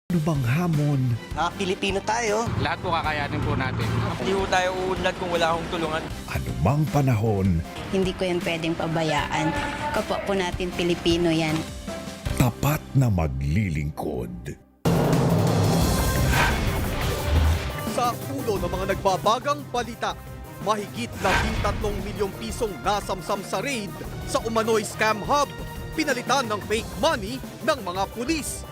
Ano bang hamon? Pilipino tayo. Lahat po kakayanin po natin. Hindi po tayo uunlad kung wala akong tulungan. Anumang panahon, Hindi ko yan pwedeng pabayaan. Kapwa po natin Pilipino yan. tapat na maglilingkod. Sa ulo ng mga nagbabagang balita, mahigit 13 milyong pisong nasamsam sa raid sa umano'y scam hub, pinalitan ng fake money ng mga pulis.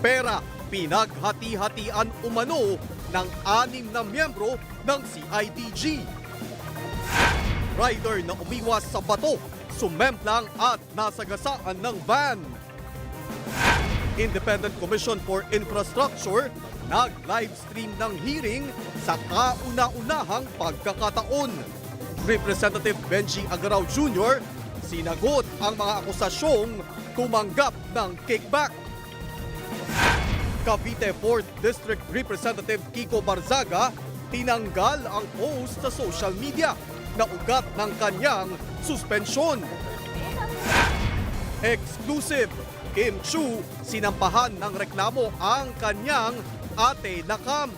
Pera, pinaghati-hatian umano ng 6 na miyembro ng CIDG. Rider na umiwas sa bato, sumemplang at nasagasaan ng van. Independent Commission for Infrastructure nag-livestream ng hearing sa kauna-unahang pagkakataon. Representative Benji Agaraw Jr. sinagot ang mga akusasyong tumanggap ng kickback. Cavite 4th District Representative Kiko Barzaga tinanggal ang post sa social media na ugat ng kanyang suspensyon. Exclusive, Kim Chu sinampahan ng reklamo ang kanyang ate na Cam.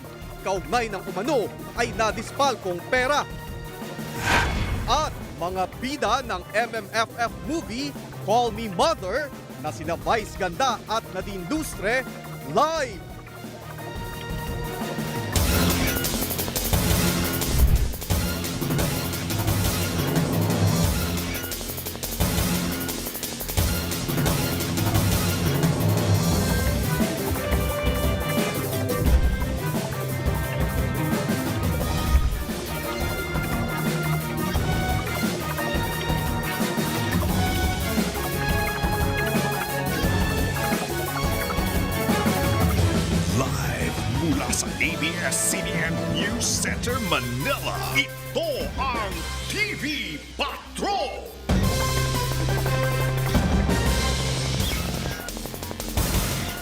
Kaugnay ng umano ay nadispalkong pera. At mga bida ng MMFF movie Call Me Mother na sina Vice Ganda at Nadine Lustre live. Live mula sa ABS-CBN News Center, Manila. Ito ang TV Patrol!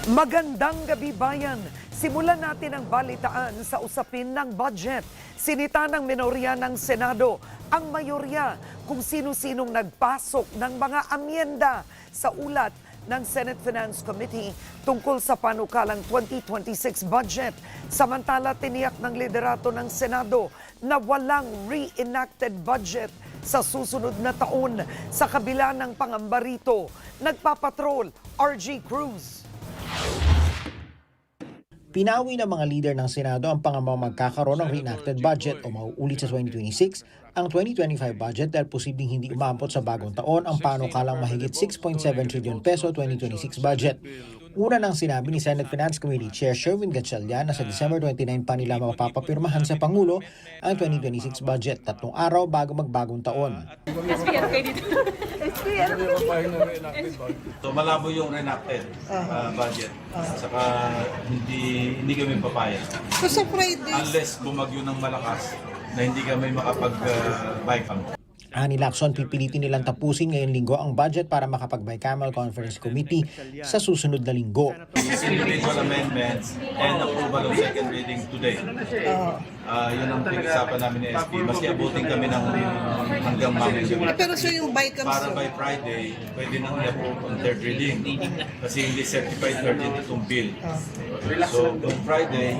Magandang gabi bayan. Simulan natin ang balitaan sa usapin ng budget. Sinita ng minorya ng Senado ang mayorya kung sino-sinong nagpasok ng mga amyenda sa ulat ng Senate Finance Committee tungkol sa panukalang 2026 budget. Samantala, tiniyak ng liderato ng Senado na walang reenacted budget sa susunod na taon sa kabila ng pangamba rito. Nagpapatrol, RG Cruz. Pinawi ng mga leader ng Senado ang pangambang magkakaroon ng reenacted budget o mauulit sa 2026 ang 2025 budget dahil posibleng hindi umabot sa bagong taon ang panukalang mahigit 6.7 trillion peso 2026 budget. Una nang sinabi ni Senate Finance Committee Chair Sherwin Gatchalian na sa December 29 pa nila mapapapirmahan sa Pangulo ang 2026 budget, 3 araw bago magbagong taon. So malabo yung reenacted budget. Saka hindi kami papayag. So sa Friday, Unless bumagyo ng malakas na hindi kami makapag-bike. Ani Lacson, pipilitin nilang tapusin ngayong linggo ang budget para makapag-bicameral conference committee sa susunod na linggo. Individual amendments and approval of second reading today. Yun ang pinag-usapan namin ni SP. Maski abutin kami ng hanggang mamayang gabi. pero so yung bike Para by Friday, pwede nang i-approve on third reading. Kasi hindi certified urgent itong bill. So kung Friday,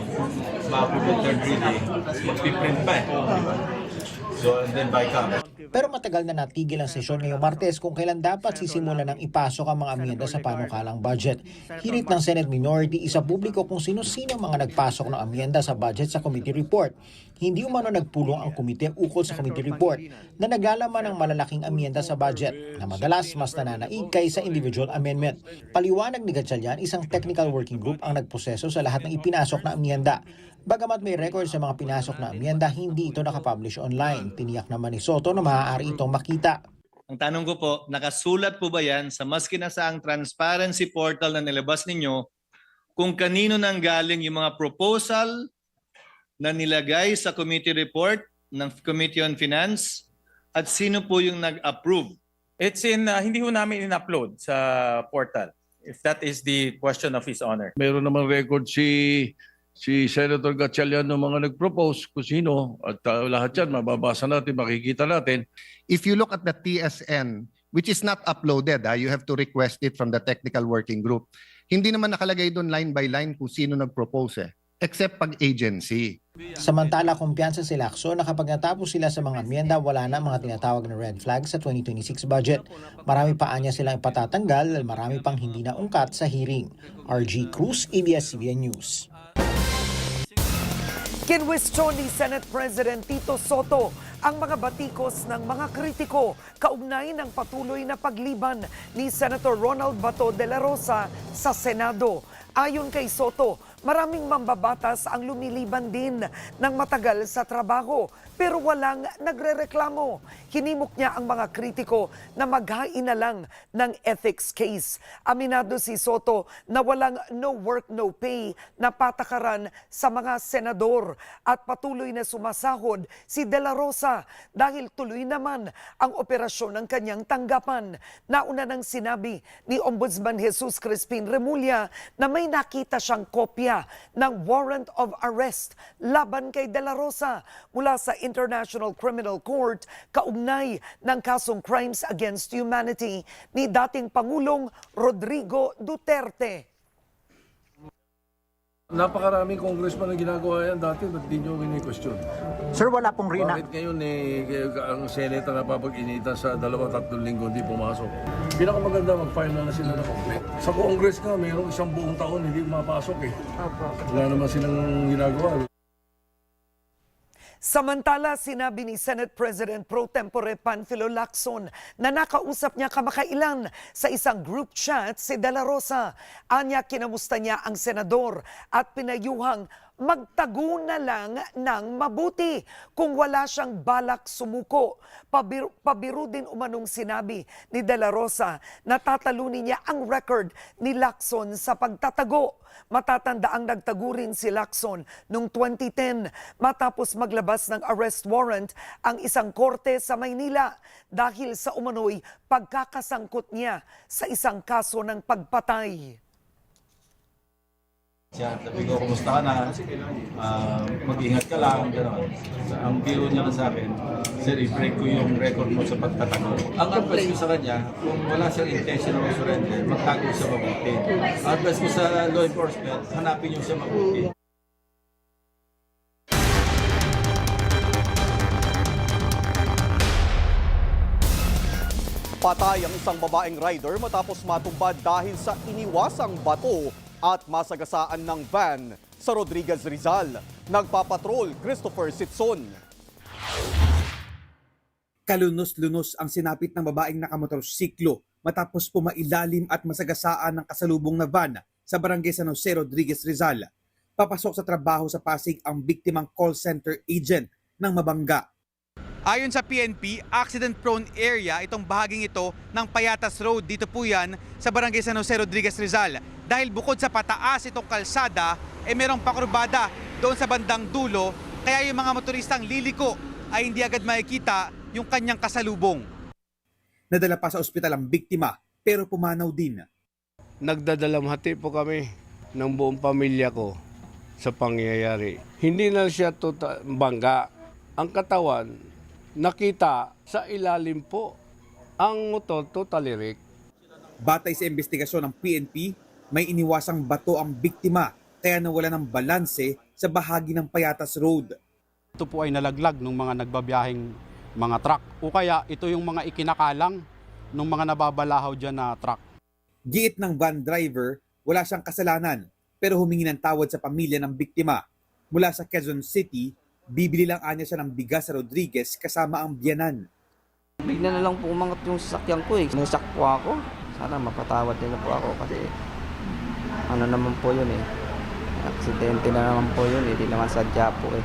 ma-approve on third reading, magpiprint pa eh. So and then by cam. Pero matagal na natigil ang sesyon ngayong Martes kung kailan dapat sisimulan ng ipasok ang mga amyenda sa panukalang budget. Hirit ng Senate Minority, isa publiko kung sino-sino mga nagpasok ng amyenda sa budget sa committee report. Hindi umano nagpulong ang komite ukol sa committee report na naglalaman ng malalaking amyenda sa budget na madalas mas nananaig kaysa individual amendment. Paliwanag ni Gatchalian, isang technical working group ang nagproseso sa lahat ng ipinasok na amyenda. Bagamat may record sa mga pinasok na amyenda, hindi ito nakapublish online. Tiniyak naman ni Soto na maaari itong makita. Ang tanong ko po, nakasulat po ba yan sa maski na sa ang transparency portal na nilabas ninyo kung kanino nang galing yung mga proposal na nilagay sa committee report ng Committee on Finance at sino po yung nag-approve? it's in, hindi ho namin in-upload sa portal. If that is the question of His Honor. Meron namang record si Senator Gatchalian ng mga nag-propose kung sino at lahat yan mababasa natin, makikita natin. If you look at the TSN, which is not uploaded, you have to request it from the technical working group. Hindi naman nakalagay doon line by line kung sino nag-propose except pag agency. Samantala, kumpiyansa si Lacson na kapag natapos sila sa mga amyenda, wala na mga tinatawag na red flag sa 2026 budget. Marami pa anya silang ipatatanggal, marami pang hindi na ungkat sa hearing. RG Cruz, ABS-CBN News. Kinwestiyon ni Senate President Tito Soto ang mga batikos ng mga kritiko kaugnay ng patuloy na pagliban ni Senator Ronald Bato de la Rosa sa Senado. Ayon kay Soto, maraming mambabatas ang lumiliban din ng matagal sa trabaho pero walang nagrereklamo. Hinimok niya ang mga kritiko na maghain na lang ng ethics case. Aminado si Soto na walang no work no pay na patakaran sa mga senador at patuloy na sumasahod si De La Rosa dahil tuloy naman ang operasyon ng kanyang tanggapan. Nauna nang sinabi ni Ombudsman Jesus Crispin Remulla na may nakita siyang kopya ng warrant of arrest laban kay De La Rosa mula sa International Criminal Court kaugnay ng kasong crimes against humanity ni dating Pangulong Rodrigo Duterte. Napakaraming congressman ang ginagawa yan dati, ba't di nyo question? Sir, wala pong Bakit ngayon ang Senate na napapag-initan sa 2-3 linggo hindi pumasok? Pinakamaganda mag-file na sila ng complaint. Sa Congress nga, mayroong 1 buong taon hindi mapasok eh. Wala naman silang ginagawa. Samantala, sinabi ni Senate President Pro Tempore Panfilo Lacson na nakausap niya kamakailan sa isang group chat si De La Rosa. Anya, kinamusta niya ang senador at pinayuhang magtago na lang ng mabuti kung wala siyang balak sumuko. Pabiro din umanong sinabi ni De La Rosa na tatalunin niya ang record ni Lacson sa pagtatago. Matatanda ang nagtago rin si Lacson noong 2010 matapos maglabas ng arrest warrant ang isang korte sa Maynila dahil sa umano'y pagkakasangkot niya sa isang kaso ng pagpatay. Sabi ko, kumusta ka na? Mag-ingat ka lang. Gano'n. Ang biro niya sa akin, sir, i-break ko yung record mo sa pagtatanong. Ang advice ko sa kanya, kung wala siyang intention of surrender, magtago siya mabuti. Ang advice ko sa law enforcement, hanapin niyo siya mabuti. Patay ang isang babaeng rider matapos matumbad dahil sa iniwasang bato at masagasaan ng van sa Rodriguez, Rizal. Nagpapatrol Christopher Sitson. Kalunos-lunos ang sinapit ng babaeng nakamotorsiklo matapos pumailalim at masagasaan ng kasalubong na van sa barangay San Jose, Rodriguez, Rizal. Papasok sa trabaho sa Pasig ang biktimang call center agent ng Mabangga. Ayon sa PNP, accident-prone area itong bahaging ito ng Payatas Road. Dito po yan sa barangay San Jose, Rodriguez, Rizal. Dahil bukod sa pataas itong kalsada, merong pakurbada doon sa bandang dulo, kaya yung mga motoristang liliko ay hindi agad makikita yung kanyang kasalubong. Nadala pa sa ospital ang biktima pero pumanaw din. Nagdadalamhati po kami ng buong pamilya ko sa pangyayari. Hindi na siya bangga. Ang katawan, nakita sa ilalim po. Ang motor totally wrecked. Batay sa investigasyon ng PNP, may iniwasang bato ang biktima kaya nawala ng balanse sa bahagi ng Payatas Road. Ito po ay nalaglag ng mga nagbabiyaheng mga truck o kaya ito yung mga ikinakalang ng mga nababalahaw dyan na truck. Giit ng van driver, wala siyang kasalanan pero humingi ng tawad sa pamilya ng biktima. Mula sa Quezon City, bibili lang anya siya ng bigas sa Rodriguez kasama ang biyanan. Bigla na lang po umangat yung sasakyan ko eh. Nasak po ako. Sana mapatawad nila po ako kasi ano naman po yun eh. Aksidente na naman po yun, hindi naman sadya po eh.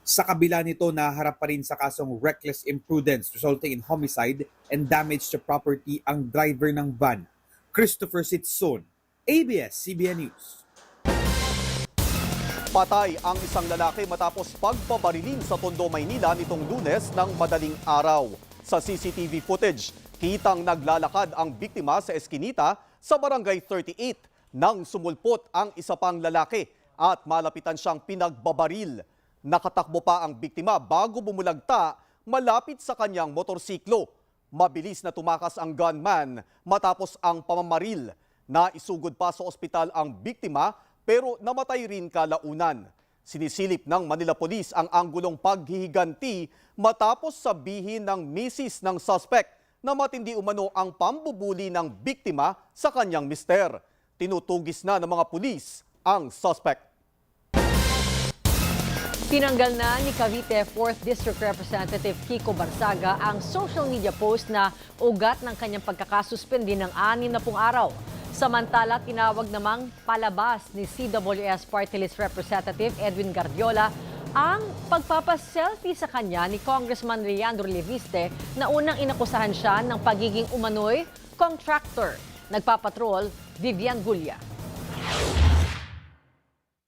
Sa kabila nito, naharap pa rin sa kasong reckless imprudence resulting in homicide and damage to property ang driver ng van. Christopher Sitson, ABS-CBN News. Patay ang isang lalaki matapos pagpabarilin sa Tondo, Maynila nitong Lunes ng madaling araw. Sa CCTV footage, kitang naglalakad ang biktima sa eskinita sa Barangay 38 nang sumulpot ang isa pang lalaki at malapitan siyang pinagbabaril. Nakatakbo pa ang biktima bago bumulagta malapit sa kanyang motorsiklo. Mabilis na tumakas ang gunman matapos ang pamamaril. Naisugod pa sa ospital ang biktima pero namatay rin kalaunan. Sinisilip ng Manila Police ang anggulong paghihiganti matapos sabihin ng misis ng suspect na matindi umano ang pambubuli ng biktima sa kanyang mister. Tinutugis na ng mga pulis ang suspect. Tinanggal na ni Cavite 4th District Representative Kiko Barzaga ang social media post na ugat ng kanyang pagkakasuspindi ng 60 araw. Samantala, tinawag namang palabas ni CWS Party List Representative Edwin Guardiola ang pagpapaselfie sa kanya ni Congressman Leandro Leviste na unang inakusahan siya ng pagiging umano'y contractor. Nagpapatrol, Vivian Gulia.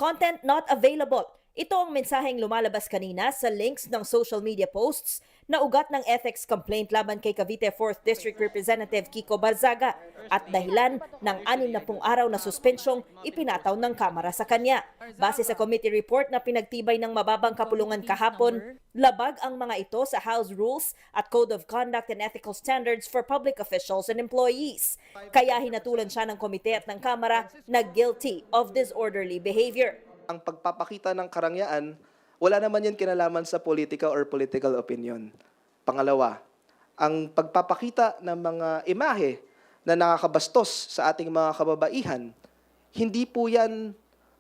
Content not available. Ito ang mensaheng lumalabas kanina sa links ng social media posts na ugat ng ethics complaint laban kay Cavite 4th District Representative Kiko Barzaga at dahilan ng 60 araw na suspensyong ipinataw ng Kamara sa kanya. Base sa committee report na pinagtibay ng mababang kapulungan kahapon, labag ang mga ito sa House Rules at Code of Conduct and Ethical Standards for Public Officials and Employees. Kaya hinatulan siya ng komite at ng Kamara na guilty of disorderly behavior. Ang pagpapakita ng karangyaan, wala naman yan kinalaman sa politika or political opinion. Pangalawa, ang pagpapakita ng mga imahe na nakakabastos sa ating mga kababaihan, hindi po yan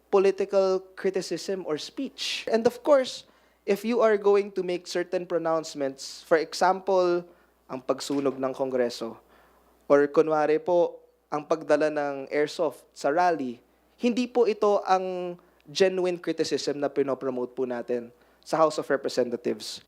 political criticism or speech. And of course, if you are going to make certain pronouncements, for example, ang pagsunog ng Kongreso, or kunwari po, ang pagdala ng airsoft sa rally, hindi po ito ang genuine criticism na pinopromote po natin sa House of Representatives.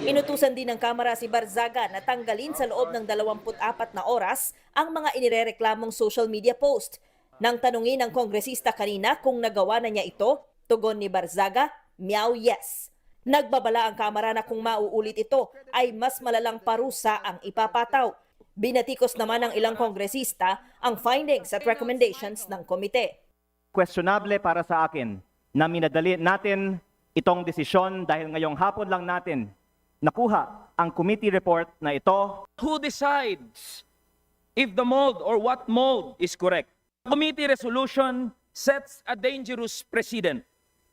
Inutusan din ng Kamara si Barzaga na tanggalin sa loob ng 24 na oras ang mga inirereklamong social media post. Nang tanungin ng kongresista kanina kung nagawa na niya ito, tugon ni Barzaga, meow yes. Nagbabala ang Kamara na kung mauulit ito ay mas malalang parusa ang ipapataw. Binatikos naman ng ilang kongresista ang findings at recommendations ng komite. Questionable para sa akin na minadali natin itong desisyon dahil ngayong hapon lang natin nakuha ang committee report na ito. Who decides if the mode or what mode is correct? Committee resolution sets a dangerous precedent.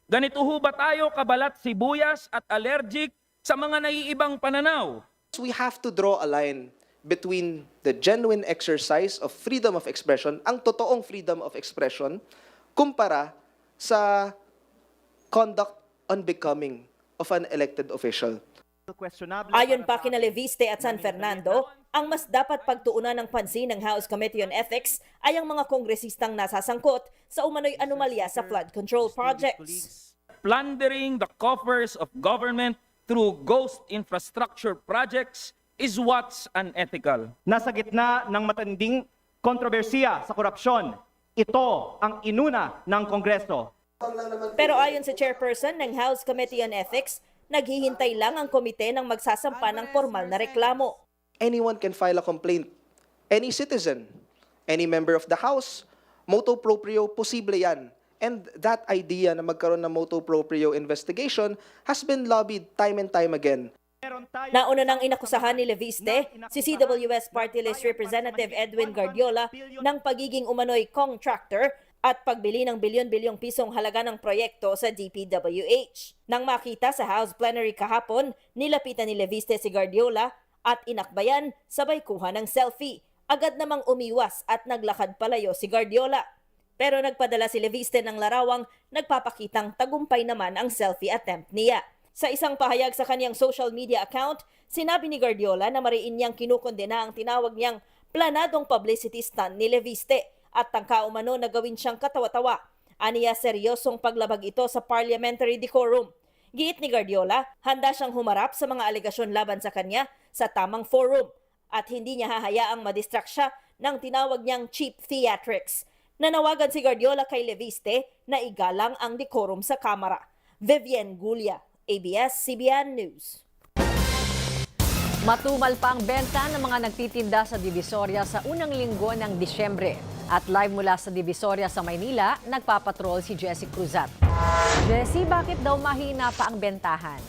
Ganito ho ba tayo kabalat sibuyas at allergic sa mga naiibang pananaw? We have to draw a line between the genuine exercise of freedom of expression, ang totoong freedom of expression, kumpara sa conduct unbecoming of an elected official. Ayon pa kina Leviste at San Fernando, ang mas dapat pagtuunan ng pansin ng House Committee on Ethics ay ang mga kongresistang nasasangkot sa umano'y anomalya sa flood control projects. Plundering the coffers of government through ghost infrastructure projects is what's unethical. Nasa gitna ng matinding kontrobersiya sa korupsyon, ito ang inuna ng Kongreso. Pero ayon sa chairperson ng House Committee on Ethics, naghihintay lang ang komite ng magsasampa ng formal na reklamo. Anyone can file a complaint. Any citizen, any member of the House, motu proprio, posible yan. And that idea na magkaroon ng motu proprio investigation has been lobbied time and time again. Nauna nang inakusahan ni Leviste si CWS Party List Representative Edwin Guardiola ng pagiging umano'y contractor at pagbili ng bilyon-bilyong pisong halaga ng proyekto sa DPWH. Nang makita sa House Plenary kahapon, nilapitan ni Leviste si Guardiola at inakbayan sabay kuha ng selfie. Agad namang umiwas at naglakad palayo si Guardiola. Pero nagpadala si Leviste ng larawang nagpapakitang tagumpay naman ang selfie attempt niya. Sa isang pahayag sa kanyang social media account, sinabi ni Guardiola na mariin niyang kinukondena ang tinawag niyang planadong publicity stunt ni Leviste at tangka umano na gawin siyang katawa-tawa. Aniya seryosong paglabag ito sa parliamentary decorum. Giit ni Guardiola, handa siyang humarap sa mga alegasyon laban sa kanya sa tamang forum at hindi niya hahayaang madistract siya ng tinawag niyang cheap theatrics. Nanawagan si Guardiola kay Leviste na igalang ang decorum sa Kamara. Vivian Gulia, ABS-CBN News. Matumal pa ang benta ng mga nagtitinda sa Divisoria sa unang linggo ng Disyembre. At live mula sa Divisoria sa Maynila, nagpapatrol si Jessie Cruzat. Jessie, bakit daw mahina pa ang bentahan?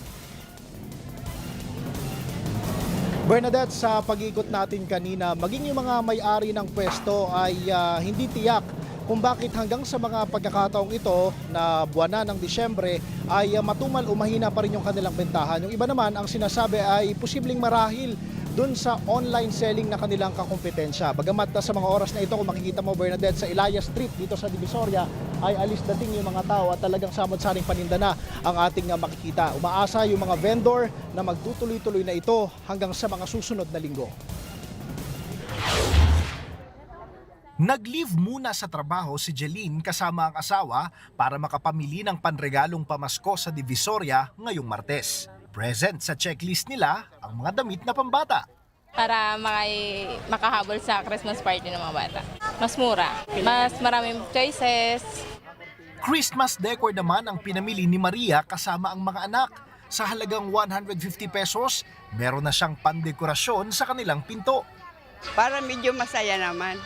Bernadette, sa pag-ikot natin kanina, maging yung mga may-ari ng pwesto ay hindi tiyak kung bakit hanggang sa mga pagkakataong ito na buwan na ng Disyembre ay matumal o mahina pa rin yung kanilang bentahan. Yung iba naman, ang sinasabi ay posibleng marahil dun sa online selling na kanilang kakompetensya. Bagamat sa mga oras na ito, kung makikita mo Bernadette, sa Elias Street dito sa Divisoria ay alis dating yung mga tao at talagang samot-saring paninda na ang ating makikita. Umaasa yung mga vendor na magtutuloy-tuloy na ito hanggang sa mga susunod na linggo. Nag-leave muna sa trabaho si Jeline kasama ang asawa para makapamili ng panregalong pamasko sa Divisoria ngayong Martes. Present sa checklist nila ang mga damit na pambata. Para makahabol sa Christmas party ng mga bata. Mas mura, mas maraming choices. Christmas decor naman ang pinamili ni Maria kasama ang mga anak. Sa halagang 150 pesos, meron na siyang pandekorasyon sa kanilang pinto. Para medyo masaya naman.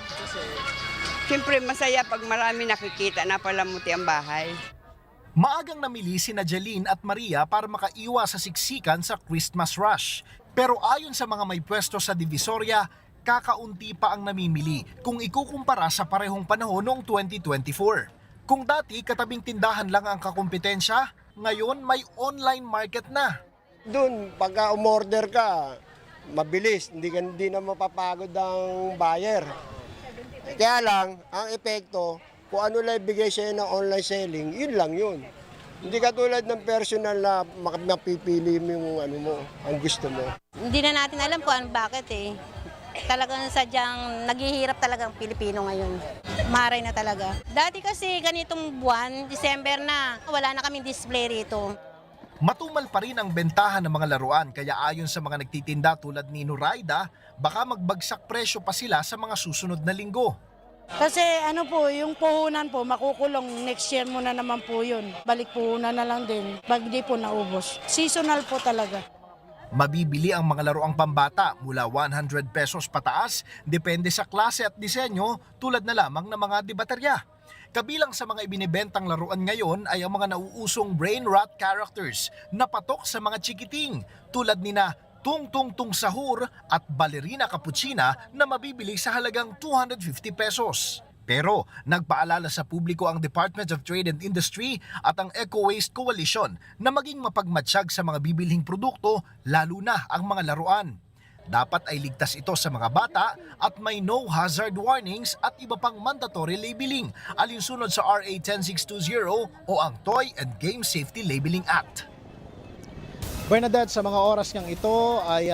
Siyempre masaya pag marami nakikita na palamuti ang bahay. Maagang namili sina Jeline at Maria para makaiwas sa siksikan sa Christmas rush. Pero ayon sa mga may pwesto sa Divisoria, kakaunti pa ang namimili kung ikukumpara sa parehong panahon noong 2024. Kung dati katabing tindahan lang ang kakompetensya, ngayon may online market na. Doon, pagka umorder ka, mabilis, hindi na mapapagod ang buyer. Kaya lang, ang epekto, kung ano lang ibigay sa'yo ng online selling, yun lang yun. Hindi katulad ng personal na mapipili mo yung ang gusto mo. Hindi na natin alam kung bakit eh. Talagang sadyang naghihirap talaga ang Pilipino ngayon. Maray na talaga. Dati kasi ganitong buwan, December na, wala na kaming display rito. Matumal pa rin ang bentahan ng mga laruan kaya ayon sa mga nagtitinda tulad ni Nuraida, baka magbagsak presyo pa sila sa mga susunod na linggo. Kasi yung puhunan po, makukulong next year muna naman po yun. Balik puhunan na lang din, pag di po naubos. Seasonal po talaga. Mabibili ang mga laruang pambata mula 100 pesos pataas, depende sa klase at disenyo tulad na lamang ng mga debaterya. Kabilang sa mga ibinibentang laruan ngayon ay ang mga nauusong brain rot characters na patok sa mga chikiting tulad nina Tung Tung Tung Sahur at Ballerina Cappuccina na mabibili sa halagang 250 pesos. Pero nagpaalala sa publiko ang Department of Trade and Industry at ang Eco Waste Coalition na maging mapagmatsyag sa mga bibilhing produkto lalo na ang mga laruan. Dapat ay ligtas ito sa mga bata at may no hazard warnings at iba pang mandatory labeling alinsunod sa RA 10620 o ang Toy and Game Safety Labeling Act. Bernadette, sa mga oras niyang ito ay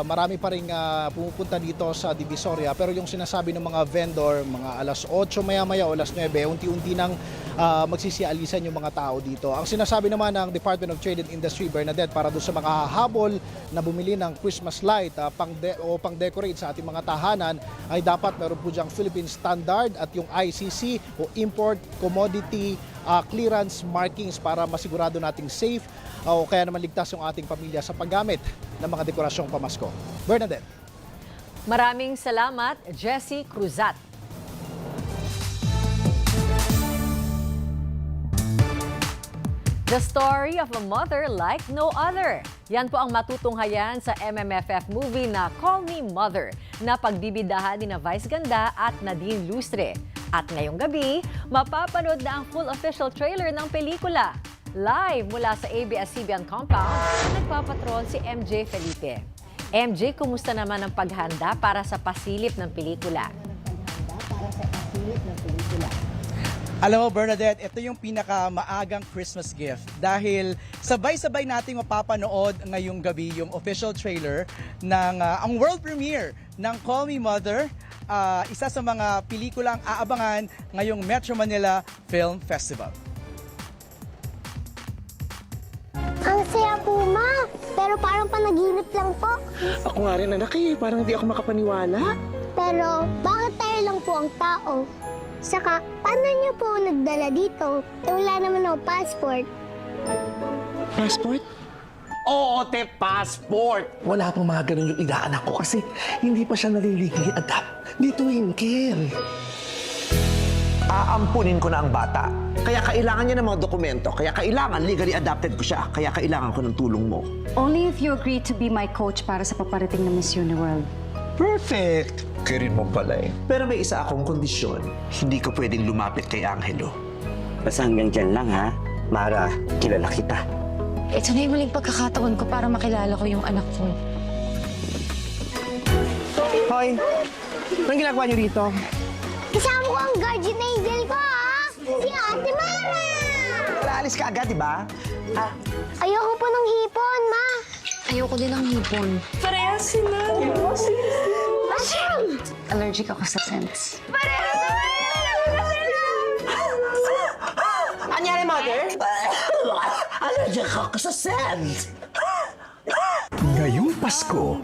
marami pa rin pumupunta dito sa Divisoria pero yung sinasabi ng mga vendor, mga alas 8 maya-maya o alas 9, unti-unti nang magsisialisan yung mga tao dito. Ang sinasabi naman ng Department of Trade and Industry, Bernadette, para doon sa mga hahabol na bumili ng Christmas light pang-decorate sa ating mga tahanan ay dapat meron po diyang Philippine Standard at yung ICC o Import Commodity Clearance Markings para masigurado nating safe o kaya naman ligtas yung ating pamilya sa paggamit ng mga dekorasyong pamasko. Bernadette. Maraming salamat, Jessie Cruzat. The story of a mother like no other. Yan po ang matutunghayan sa MMFF movie na Call Me Mother na pagbibidahan ni na Vice Ganda at Nadine Lustre. At ngayong gabi, mapapanood na ang full official trailer ng pelikula. Live mula sa ABS-CBN compound, nagpapatrol si MJ Felipe. MJ, kumusta naman ang paghanda para sa pasilip ng pelikula? Alam mo Bernadette, ito yung pinakamaagang Christmas gift dahil sabay-sabay nating mapapanood ngayong gabi yung official trailer ng ang world premiere ng Call Me Mother, isa sa mga pelikulang aabangan ngayong Metro Manila Film Festival. Ang saya po, Ma. Pero parang panaginip lang po. Ako nga rin, anak parang di ako makapaniwala. Pero bakit tayo lang po ang tao? Saka, paano niyo po nagdala dito? Wala naman ako passport. Passport? Oo, passport! Wala pong mga ganun yung inaanak ko kasi hindi pa siya naliligli adapt ni Twinkle. Aampunin ko na ang bata. Kaya kailangan niya ng mga dokumento. Kaya kailangan legally adopted ko siya. Kaya kailangan ko ng tulong mo. Only if you agree to be my coach para sa paparating na Miss Uniworld. Perfect! Kirin mo pala eh. Pero may isa akong kondisyon. Hindi ko pwedeng lumapit kay Angelo. Basta hanggang dyan lang ha. Mara, kilala kita. Ito na yung muling pagkakataon ko para makilala ko yung anak ko. Hoy! Anong ginagawa niyo rito? Kasama ko ang guardian angel ko, ha? Si Ate Mara! Aalis ka agad, di ba? Ayoko po ng hipon, ma. Ayoko din ng hipon. Parehas sila. Allergic ako sa scents. Anyari, mother? Allergic ako sa scent. Ngayong Pasko,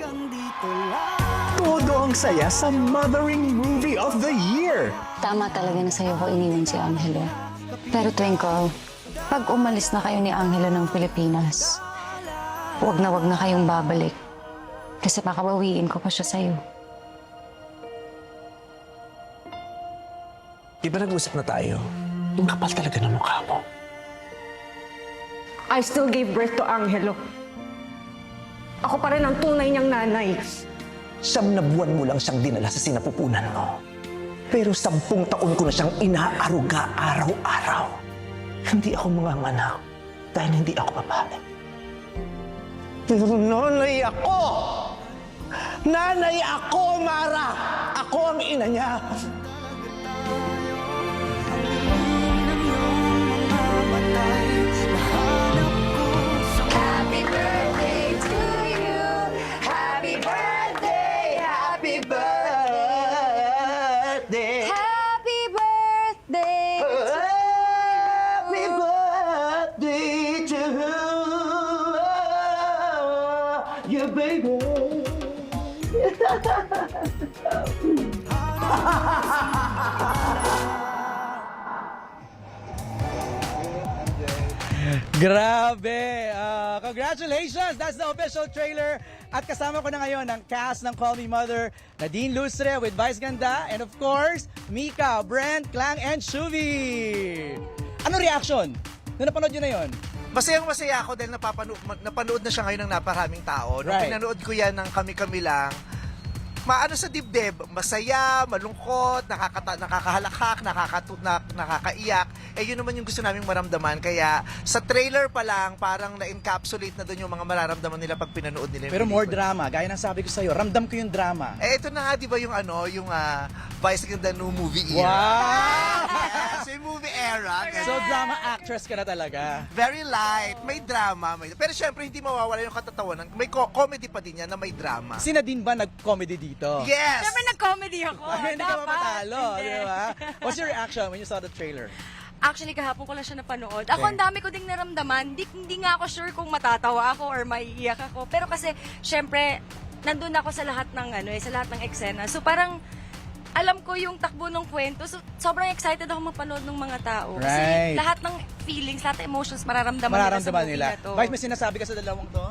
todo ang saya sa Mothering Movie of the Year. Tama talaga na sa'yo ko iniwan si Angelo. Pero Twinkle, pag umalis na kayo ni Angelo ng Pilipinas, wag na kayong babalik. Kasi makabawiin ko pa siya sa'yo. Di ba nag-usap na tayo? Yung kapal talaga ng mukha mo. I still gave birth to Angelo. Ako pa rin ang tunay niyang nanay. 9 na buwan mo lang siyang dinala sa sinapupunan mo. Pero 10 taon ko na siyang inaaruga araw-araw. Hindi ako manganganak dahil hindi ako babae. Pero nanay ako! Nanay ako, Mara! Ako ang ina niya! Happy birthday to you. Happy birthday. Happy birthday. Happy birthday. Happy birthday to you, baby. Grabe! Congratulations! That's the official trailer. At kasama ko na ngayon ang cast ng Call Me Mother, Nadine Lustre with Vice Ganda, and of course, Mika, Brent, Klang, and Shuvi. Ano reaction? Nung napanood nyo na yun? Masayang-masaya ako dahil napanood na siya ngayon ng naparaming tao. Nung Right. pinanood ko yan ng kami-kami lang, maano sa dibdib, masaya, malungkot, nakakahalakhak, nakakaiyak. Eh yun naman yung gusto naming maramdaman. Kaya sa trailer pa lang, parang na-encapsulate na doon yung mga mararamdaman nila pag pinanood nila yung Pero more pelikula. drama. Gaya ng sabi ko sa'yo, ramdam ko yung drama. Eh ito na nga, di ba yung Vice Ganda no movie era? Wow! Yes, yung movie era. So drama actress ka na talaga. Very light, may drama. Pero syempre, hindi mawawala yung katatawanan. May comedy pa din yan na may drama. Si Nadine ba nag-comedy dito? Yes! Siyempre nag-comedy ako. Hindi ka ba Dapat. matalo, Hindi. di ba? What's your reaction when you saw the trailer? Actually, kahapon ko lang siya napanood. Ako, ang dami ko ding naramdaman. Hindi nga ako sure kung matatawa ako or maiiyak ako. Pero kasi, syempre, nandun ako sa lahat ng sa lahat ng eksena. So parang alam ko yung takbo ng kwento. So sobrang excited ako mapanood ng mga tao. Kasi Right. lahat ng feelings, lahat ng emotions mararamdaman nila sa movie nila. na to. Vice, may sinasabi ka sa dalawang to?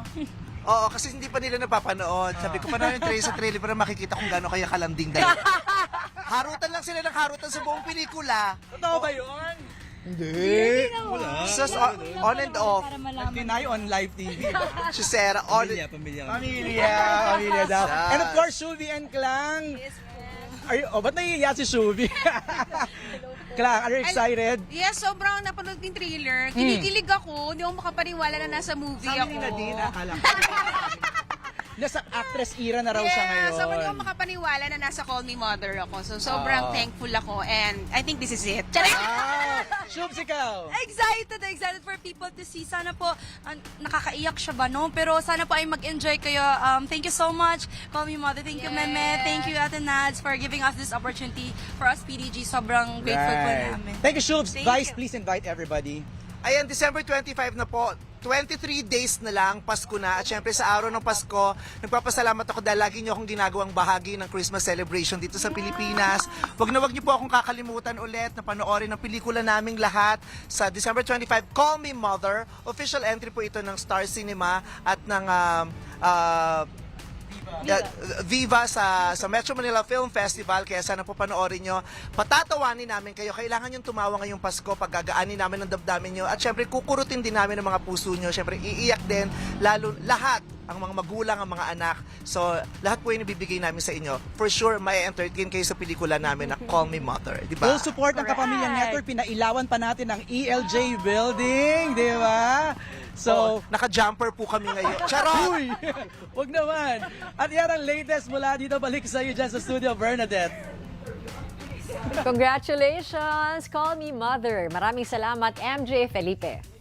Oo, kasi hindi pa nila napapanood. Sabi ko pa na yung trailer sa trailer para makikita kung gaano kaya kalanding dalawa. Harutan lang sila ng harutan sa buong pelikula. Totoo ba yun? Hindi. Wala. Just on and off. Deny on live TV. Si Sarah, on Pamilya daw. And of course, Shuvi and Klang. Ba't nahihiya si Shuvi? Klang, are you excited? Yes, sobrang napanood yung trailer. Kinikilig ako. Hindi ako makapaniwala na nasa movie ako. Sabi ni Nadine, akala ko. Nasa actress era na raw siya ngayon. Yeah, so hindi ako makapaniwala na nasa Call Me Mother ako. So sobrang thankful ako and I think this is it. Shubs, ikaw! Excited for people to see. Sana po, nakakaiyak siya ba, no? Pero sana po ay mag-enjoy kayo. Thank you so much, Call Me Mother. Thank you, Meme. Thank you, Ate Nads, for giving us this opportunity for us, PDG. Sobrang grateful po namin. Thank you, Shubs. Thank Vice, you. please invite everybody. Ayan, December 25 na po. 23 days na lang, Pasko na. At syempre sa araw ng Pasko, nagpapasalamat ako dahil lagi niyo akong ginagawang bahagi ng Christmas celebration dito sa Pilipinas. Wag niyo po akong kakalimutan ulit na panoorin ang pelikula naming lahat sa December 25, Call Me Mother. Official entry po ito ng Star Cinema at ng Viva sa Metro Manila Film Festival, kaya sana po panoorin nyo. Patatawanin namin kayo. Kailangan yung tumawa ngayong Pasko, paggagaanin namin ng damdamin nyo. At syempre, kukurutin din namin ang mga puso nyo. Syempre, iiyak din, lalo lahat, ang mga magulang, ang mga anak. So, lahat po yung ibibigay namin sa inyo. For sure, may entertain kayo sa pelikula namin na Call Me Mother. Di ba? Full support ng Kapamilyang Network. Pinailawan pa natin ang ELJ building, di ba? So, naka-jumper po kami ngayon. Charot! Uy! Huwag naman. At yan ang latest mula dito. Balik sa iyo dyan sa studio, Bernadette. Congratulations! Call Me Mother. Maraming salamat, MJ Felipe.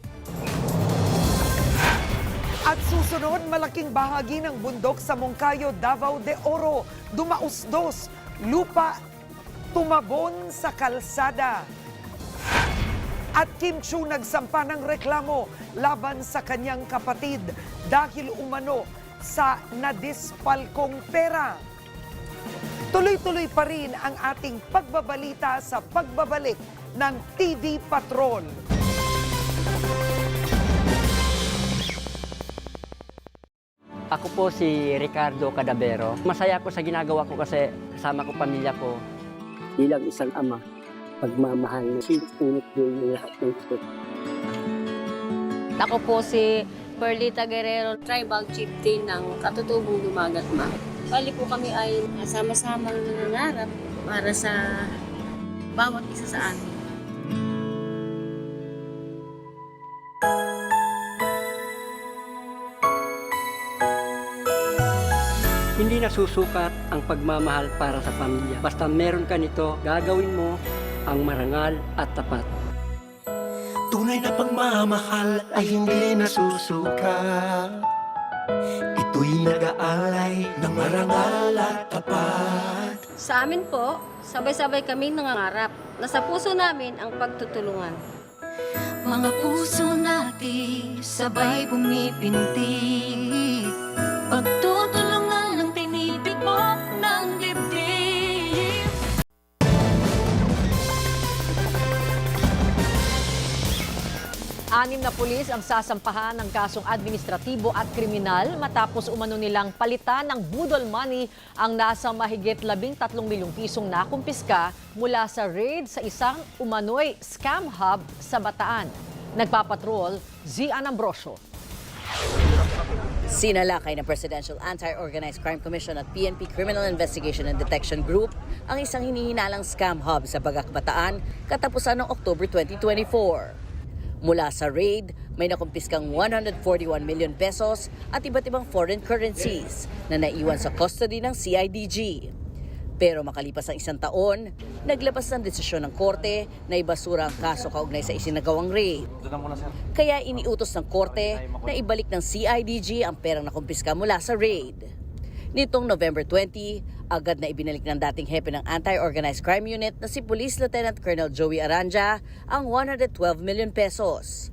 At susunod, malaking bahagi ng bundok sa Moncayo, Davao de Oro, dumausdos, lupa, tumabon sa kalsada. At Kim Chiu nagsampa ng reklamo laban sa kanyang kapatid dahil umano sa nadispalkong pera. Tuloy-tuloy pa rin ang ating pagbabalita sa pagbabalik ng TV Patrol. Ako po si Ricardo Cadabero. Masaya ako sa ginagawa ko kasi kasama ko pamilya ko. Bilang isang ama, pagmamahal na sinunod yung lahat ng ito. Ako po si Perlita Guerrero, Tribal Chieftain ng Katutubong Dumagatma. Bali po kami ay sama-samang nangangarap para sa bawat isa sa amin. Hindi nasusukat ang pagmamahal para sa pamilya. Basta meron ka nito, gagawin mo ang marangal at tapat. Tunay na pagmamahal ay hindi nasusukat. Ito'y nag-aalay ng marangal at tapat. Sa amin po, sabay-sabay kaming nangangarap. Nasa puso namin ang pagtutulungan. Mga puso natin sabay pumipintig. Pagtutulungan ng tinitibok ng dibdib. Anim na pulis ang sasampahan ng kasong administratibo at kriminal matapos umano nilang palitan ng budol money ang nasa mahigit 13 milyong pisong nakumpiska mula sa raid sa isang umano'y scam hub sa Bataan. Nagpapatrol, Zian Ambrosio. Sinalakay ng Presidential Anti-Organized Crime Commission at PNP Criminal Investigation and Detection Group ang isang hinihinalang scam hub sa Bagak, Bataan katapusan ng October 2024. Mula sa raid, may nakumpiskang 141 million pesos at iba't ibang foreign currencies na naiwan sa custody ng CIDG. Pero makalipas ang isang taon, naglabas ng desisyon ng korte na ibasura ang kaso kaugnay sa isinagawang raid. Kaya iniutos ng korte na ibalik ng CIDG ang perang nakumpiska mula sa raid. Nitong November 20, agad na ibinalik ng dating hepe ng Anti-Organized Crime Unit na si Police Lieutenant Colonel Joey Aranja ang 112 million pesos.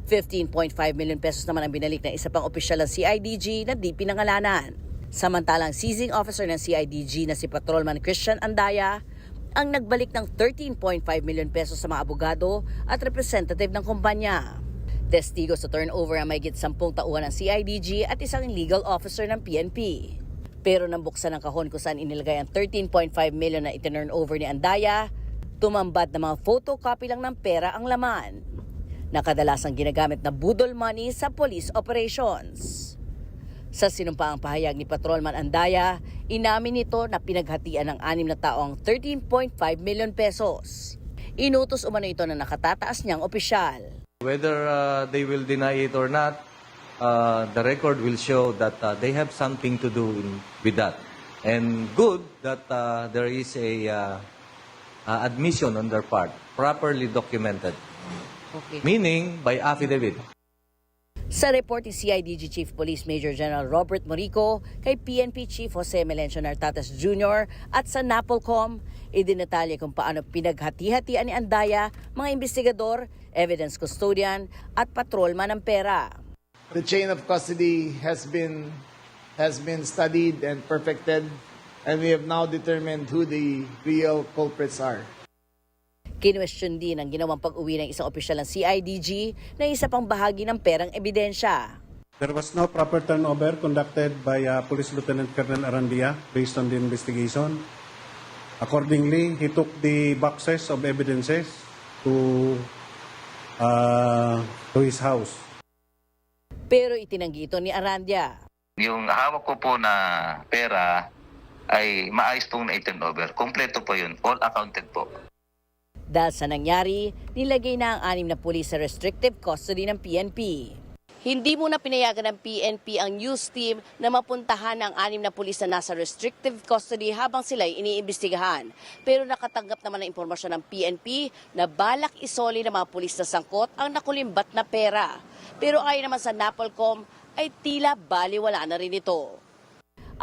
15.5 million pesos naman ang binalik ng isa pang opisyal ng CIDG na di pinangalanan. Samantalang seizing officer ng CIDG na si Patrolman Christian Andaya ang nagbalik ng 13.5 million pesos sa mga abogado at representative ng kumpanya. Testigo sa turnover ang mahigit 10 tauhan ng CIDG at isang legal officer ng PNP. Pero nang buksan ang kahon kung saan inilagay ang 13.5 million na itinurn over ni Andaya, tumambad na mga photocopy lang ng pera ang laman. Nakadalasang ginagamit na budol money sa police operations. Sa sinumpaang pahayag ni Patrolman Andaya, inamin nito na pinaghatian ng 6 na tao ang 13.5 million pesos. Inutos umano ito na nakatataas niyang opisyal. Whether they will deny it or not, the record will show that they have something to do with that. And good that there is a admission on their part, properly documented. Okay. Meaning by affidavit. Sa report ni CIDG Chief Police Major General Robert Morico kay PNP Chief Jose Melencio Nartates Jr. at sa NAPOLCOM, idinatalya kung paano pinaghati-hatian ni Andaya mga investigador, evidence custodian at patrolman ng pera. The chain of custody has been studied and perfected, and we have now determined who the real culprits are. Kinwestiyon din ang ginawang pag-uwi ng isang opisyal ng CIDG na isa pang bahagi ng perang ebidensya. There was no proper turnover conducted by Police Lieutenant Colonel Arandia based on the investigation. Accordingly, he took the boxes of evidences to his house. Pero itinanggi ito ni Arandia. Yung hawak ko po na pera ay maayos pong na-turnover. Kompleto po yun. All accounted po. Dahil sa nangyari, nilagay na ang 6 na pulis sa restrictive custody ng PNP. Hindi muna pinayagan ng PNP ang news team na mapuntahan ang 6 na pulis na nasa restrictive custody habang sila'y iniimbestigahan. Pero nakatanggap naman ng impormasyon ng PNP na balak isoli ng mga pulis na sangkot ang nakulimbat na pera. Pero ayon naman sa NAPOLCOM ay tila baliwala na rin ito.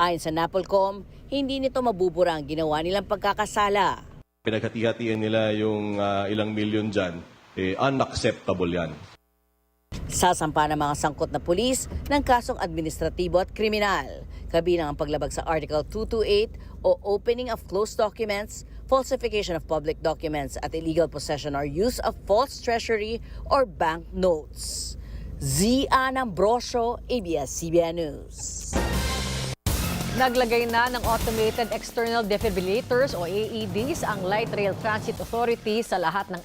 Ayon sa NAPOLCOM, hindi nito mabubura ang ginawa nilang pagkakasala. Pinaghati-hatiin nila yung ilang milyon dyan, unacceptable yan. Sasampa ng mga sangkot na pulis ng kasong administratibo at kriminal, kabilang ang paglabag sa Article 228 o opening of closed documents, falsification of public documents at illegal possession or use of false treasury or bank notes. Zian Ambrosio, ABS-CBN News. Naglagay na ng Automated External Defibrillators o AEDs ang Light Rail Transit Authority sa lahat ng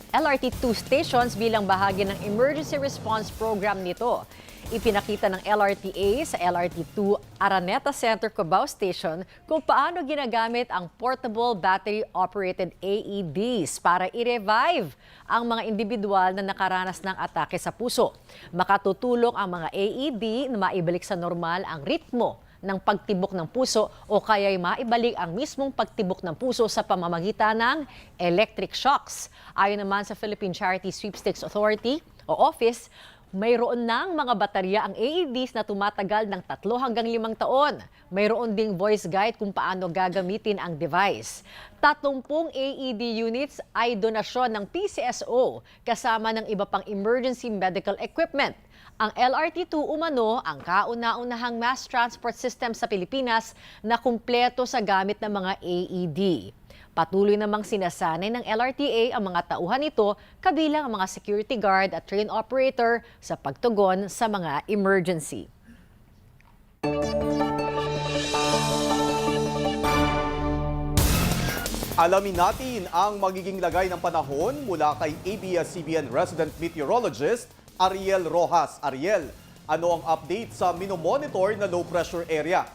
LRT2 stations bilang bahagi ng emergency response program nito. Ipinakita ng LRTA sa LRT2 Araneta Center Cubao Station kung paano ginagamit ang portable battery-operated AEDs para i-revive ang mga individual na nakaranas ng atake sa puso. Makatutulong ang mga AED na maibalik sa normal ang ritmo ng pagtibok ng puso o kaya'y maibalik ang mismong pagtibok ng puso sa pamamagitan ng electric shocks. Ayon naman sa Philippine Charity Sweepstakes Authority o Office, mayroon ng mga baterya ang AEDs na tumatagal ng 3 hanggang 5 taon. Mayroon ding voice guide kung paano gagamitin ang device. 30 AED units ay donasyon ng PCSO kasama ng iba pang emergency medical equipment. Ang LRT2 umano ang kauna-unahang mass transport system sa Pilipinas na kumpleto sa gamit ng mga AED. Patuloy namang sinasanay ng LRTA ang mga tauhan nito, kabilang ang mga security guard at train operator sa pagtugon sa mga emergency. Alamin natin ang magiging lagay ng panahon mula kay ABS-CBN resident meteorologist Ariel Rojas. Ariel, ano ang update sa minomonitor na low pressure area?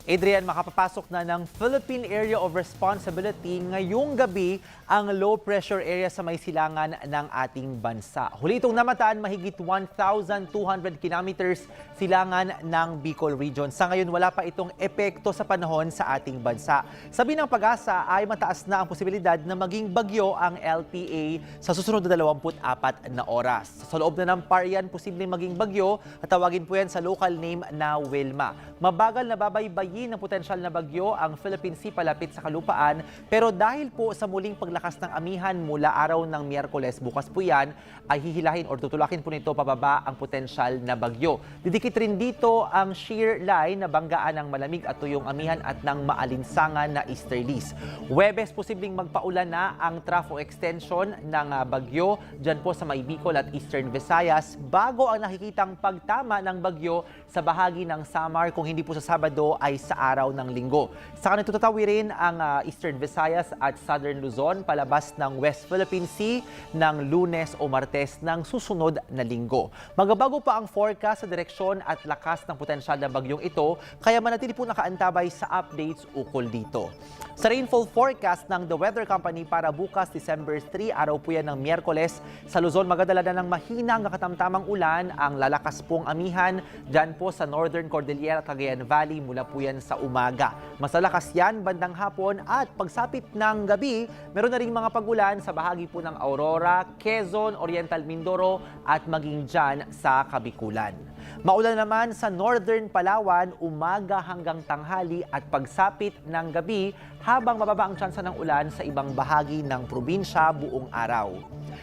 Adrian, makapapasok na ng Philippine Area of Responsibility ngayong gabi ang low pressure area sa may silangan ng ating bansa. Huli itong namataan mahigit 1,200 kilometers silangan ng Bicol Region. Sa ngayon, wala pa itong epekto sa panahon sa ating bansa. Sabi ng Pag-asa ay mataas na ang posibilidad na maging bagyo ang LPA sa susunod na 24 na oras. Sa loob na ng Parian, posibleng maging bagyo at tawagin po yan sa local name na Wilma. Mabagal na babaybayin ng potensyal na bagyo ang Philippine Sea palapit sa kalupaan, pero dahil po sa muling paglakas ng amihan mula araw ng Miyerkules, bukas po yan, ay hihilahin o tutulakin po nito pababa ang potensyal na bagyo. Didikit rin dito ang shear line na banggaan ng malamig at tuyong amihan at ng maalinsangan na easterlies. Huwebes, posibleng magpaulan na ang trafo extension ng bagyo dyan po sa may Bicol at Eastern Visayas bago ang nakikitang pagtama ng bagyo sa bahagi ng Samar, kung hindi po sa Sabado ay sa araw ng Linggo. Saka nito tatawirin ang Eastern Visayas at Southern Luzon palabas ng West Philippine Sea ng Lunes o Martes ng susunod na Linggo. Magabago pa ang forecast sa direksyon at lakas ng potensyal na bagyong ito, kaya manatili po nakaantabay sa updates ukol dito. Sa rainfall forecast ng The Weather Company para bukas December 3, araw po yan ng Miyerkules, sa Luzon magadala na ng mahinang katamtamang ulan, ang lalakas pong amihan dyan po sa Northern Cordillera at Cagayan Valley mula po yan sa umaga. Masalakas yan bandang hapon at pagsapit ng gabi, meron na ring mga pagulan sa bahagi po ng Aurora, Quezon, Oriental Mindoro at maging dyan sa Kabikulan. Maulan naman sa Northern Palawan, umaga hanggang tanghali at pagsapit ng gabi, habang mababa ang tsansa ng ulan sa ibang bahagi ng probinsya buong araw.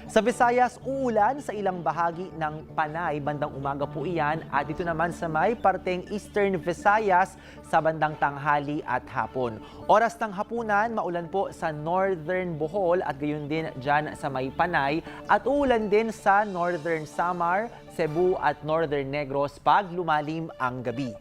Sa Visayas, uulan sa ilang bahagi ng Panay, bandang umaga po iyan, at dito naman sa may parteng Eastern Visayas sa bandang tanghali at hapon. Oras ng hapunan, maulan po sa Northern Bohol at gayon din dyan sa may Panay, at uulan din sa Northern Samar, Cebu at Northern Negros pag lumalim ang gabi.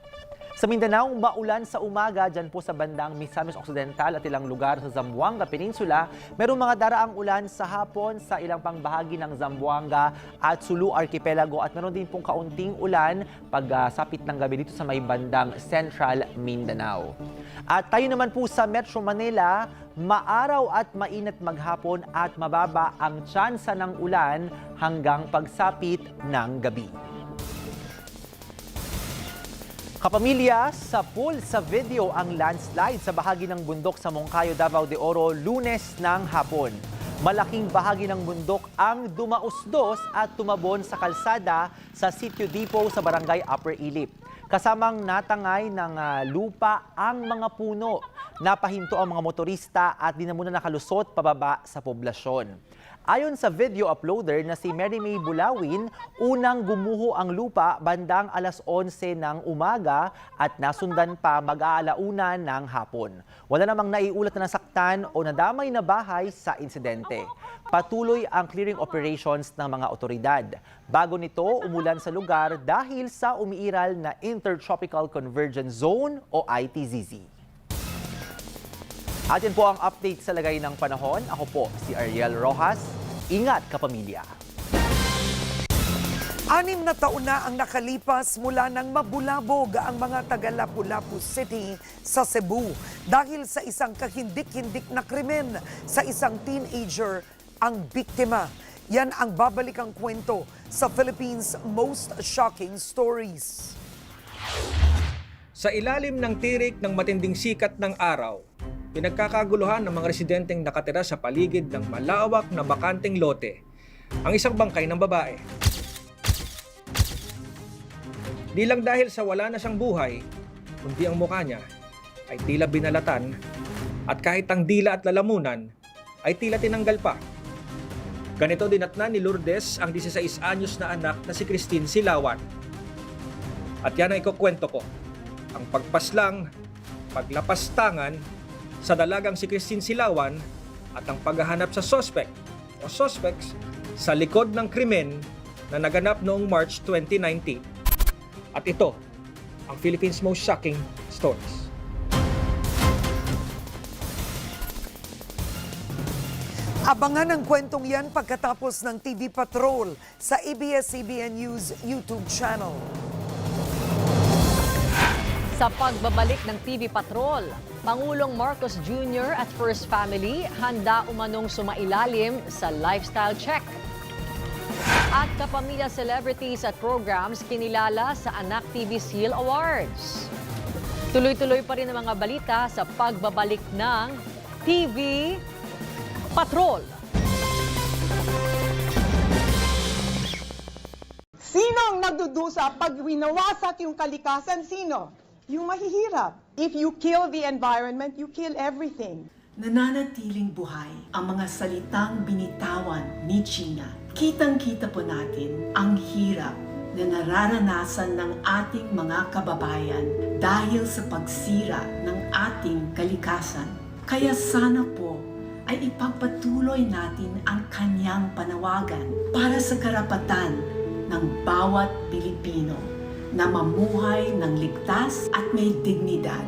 Sa Mindanao, maulan sa umaga dyan po sa bandang Misamis Occidental at ilang lugar sa Zamboanga Peninsula. Merong mga daraang ulan sa hapon sa ilang pang bahagi ng Zamboanga at Sulu Archipelago at meron din pong kaunting ulan pag sapit ng gabi dito sa may bandang Central Mindanao. At tayo naman po sa Metro Manila, maaraw at mainit maghapon at mababa ang tsansa ng ulan hanggang pagsapit ng gabi. Kapamilya, sa pool sa video ang landslide sa bahagi ng bundok sa Moncayo, Davao de Oro, Lunes ng hapon. Malaking bahagi ng bundok ang dumausdos at tumabon sa kalsada sa Sitio Depot sa Barangay Upper Ilip. Kasamang natangay ng lupa ang mga puno. Napahinto ang mga motorista at di na muna nakalusot pababa sa poblasyon. Ayon sa video uploader na si Mary May Bulawin, unang gumuho ang lupa bandang alas 11 ng umaga at nasundan pa mag-aalauna ng hapon. Wala namang naiulat na nasaktan o nadamay na bahay sa insidente. Patuloy ang clearing operations ng mga otoridad. Bago nito, umulan sa lugar dahil sa umiiral na Intertropical Convergence Zone o ITZZ. Atin po ang update sa lagay ng panahon. Ako po si Ariel Rojas. Ingat kapamilya. 6 na taon na ang nakalipas mula nang mabulabog ang mga taga Lapu-Lapu City sa Cebu dahil sa isang kahindik-hindik na krimen sa isang teenager ang biktima. Yan ang babalikang kwento sa Philippines' Most Shocking Stories. Sa ilalim ng tirik ng matinding sikat ng araw, pinagkakaguluhan ng mga residenteng nakatira sa paligid ng malawak na bakanteng lote ang isang bangkay ng babae. Di lang dahil sa wala na siyang buhay, kundi ang mukha niya ay tila binalatan at kahit ang dila at lalamunan ay tila tinanggal pa. Ganito dinatnan ni Lourdes ang 16 anyos na anak na si Christine Silawan. At yan ang ikukwento ko, ang pagpaslang, paglapastangan sa dalagang si Christine Silawan at ang paghahanap sa suspect o suspects sa likod ng krimen na naganap noong March 2019. At ito, ang Philippines' Most Shocking Stories. Abangan ang kwentong yan pagkatapos ng TV Patrol sa ABS-CBN News YouTube channel. Sa pagbabalik ng TV Patrol, Pangulong Marcos Jr. at First Family handa umanong sumailalim sa lifestyle check. At kapamilya celebrities at programs kinilala sa Anak TV Seal Awards. Tuloy-tuloy pa rin ang mga balita sa pagbabalik ng TV Patrol. Sino ang nagdudusa pag winawasak yung kalikasan? Sino? Yung mahihirap. If you kill the environment, you kill everything. Nananatiling buhay ang mga salitang binitawan ni China. Kitang-kita po natin ang hirap na nararanasan ng ating mga kababayan dahil sa pagsira ng ating kalikasan. Kaya sana po ay ipagpatuloy natin ang kanyang panawagan para sa karapatan ng bawat Pilipino na mamuhay ng ligtas at may dignidad.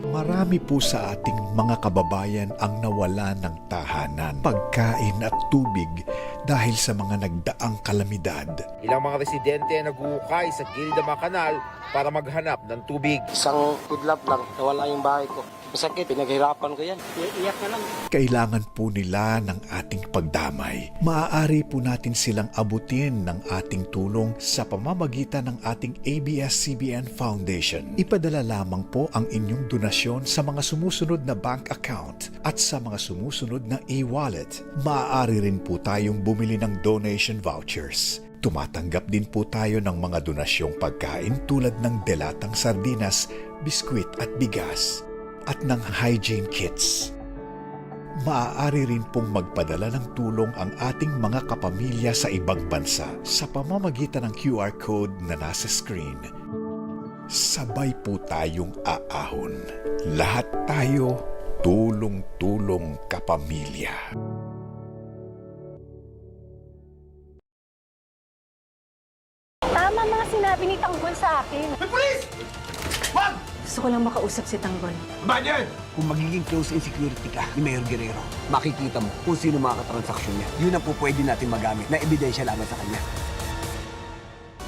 Marami po sa ating mga kababayan ang nawala ng tahanan, pagkain at tubig dahil sa mga nagdaang kalamidad. Ilang mga residente ang nag-uukay sa gilid ng mga kanal para maghanap ng tubig. Isang kudlap lang, nawala yung bahay ko. Masakit, pinaghirapan ko yan. Iyak na lang. Kailangan po nila ng ating pagdamay. Maaari po natin silang abutin ng ating tulong sa pamamagitan ng ating ABS-CBN Foundation. Ipadala lamang po ang inyong donasyon sa mga sumusunod na bank account at sa mga sumusunod na e-wallet. Maaari rin po tayong bumili ng donation vouchers. Tumatanggap din po tayo ng mga donasyong pagkain tulad ng delatang sardinas, biskwit at bigas, at ng hygiene kits. Maaari rin pong magpadala ng tulong ang ating mga kapamilya sa ibang bansa sa pamamagitan ng QR code na nasa screen. Sabay po tayong aahon. Lahat tayo tulong-tulong kapamilya. Gusto ko lang makausap si Tanggol. Banyan! Kung magiging close in security ka ni Mayor Guerrero, makikita mo kung sino makakatransaksyon niya. Yun ang po pwede natin magamit na ebidensya laban sa kanya.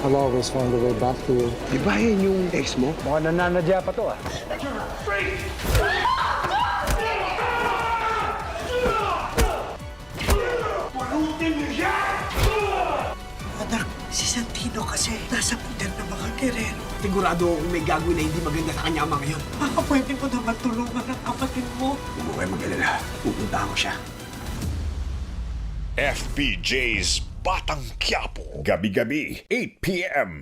I'll always find a way back to you. Di ba yun yung ex mo? Mukhang nananadya pa to ah. Pulutin niyo siya! Anak, si Santino kasi nasa puder ng mga Guerrero. Sigurado akong may gagawin na hindi maganda sa kanya mga ngayon. Baka pwede mo naman tulungan ang kapatid mo. Huwag mo kayo mag-alala. Pupuntahan ko siya. FPJ's Batang Quiapo. Gabi-gabi, 8 p.m.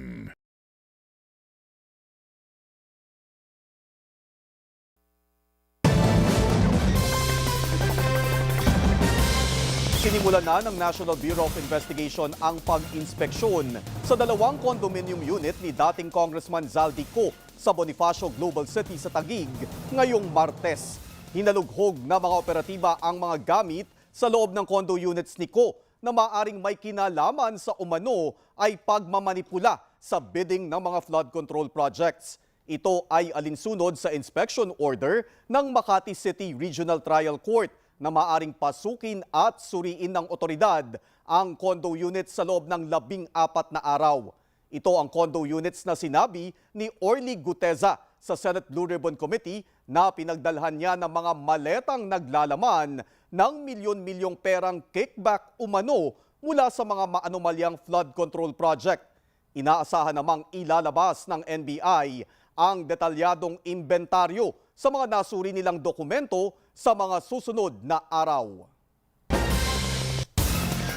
Sinimulan na ng National Bureau of Investigation ang pag-inspeksyon sa 2 condominium unit ni dating Congressman Zaldi Co sa Bonifacio Global City sa Taguig ngayong Martes. Hinalughog na mga operatiba ang mga gamit sa loob ng condo units ni Co na maaring may kinalaman sa umano ay pagmamanipula sa bidding ng mga flood control projects. Ito ay alinsunod sa inspection order ng Makati City Regional Trial Court na maaring pasukin at suriin ng otoridad ang condo units sa loob ng 14 na araw. Ito ang condo units na sinabi ni Orly Guteza sa Senate Blue Ribbon Committee na pinagdalhan niya ng mga maletang naglalaman ng milyon-milyong perang kickback umano mula sa mga maanomalyang flood control project. Inaasahan namang ilalabas ng NBI ang detalyadong inventaryo sa mga nasuri nilang dokumento sa mga susunod na araw.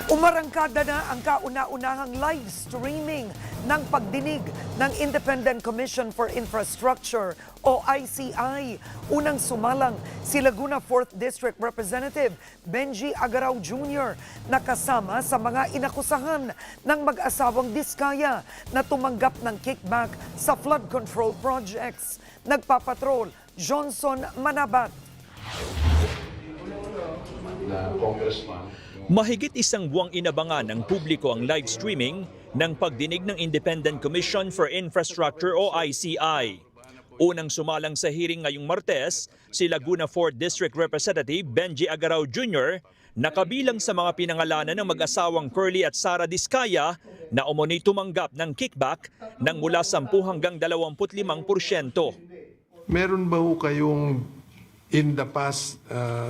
Umarangkada na ang kauna-unahang live streaming ng pagdinig ng Independent Commission for Infrastructure o ICI. Unang sumalang si Laguna 4th District Representative Benji Agaraw Jr. na kasama sa mga inakusahan ng mag-asawang Diskaya na tumanggap ng kickback sa flood control projects. Nagpapatrol, Johnson Manabat. Mahigit isang buwang inabangan ng publiko ang live streaming ng pagdinig ng Independent Commission for Infrastructure o ICI. Unang sumalang sa hearing ngayong Martes, si Laguna 4th District Representative Benji Agaraw Jr. na kabilang sa mga pinangalanan ng mag-asawang Curly at Sara Diskaya na umano'y tumanggap ng kickback ng mula 10 hanggang 25%. Meron ba ho kayong in the past,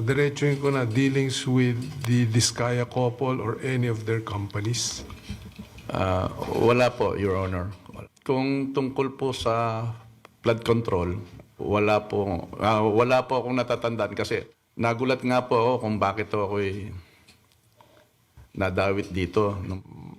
diretsuin ko na dealings with the Diskaya couple or any of their companies? Wala po, Your Honor. Kung tungkol po sa flood control, wala po akong natatandaan kasi nagulat nga po ako kung bakit ako'y nadawit dito.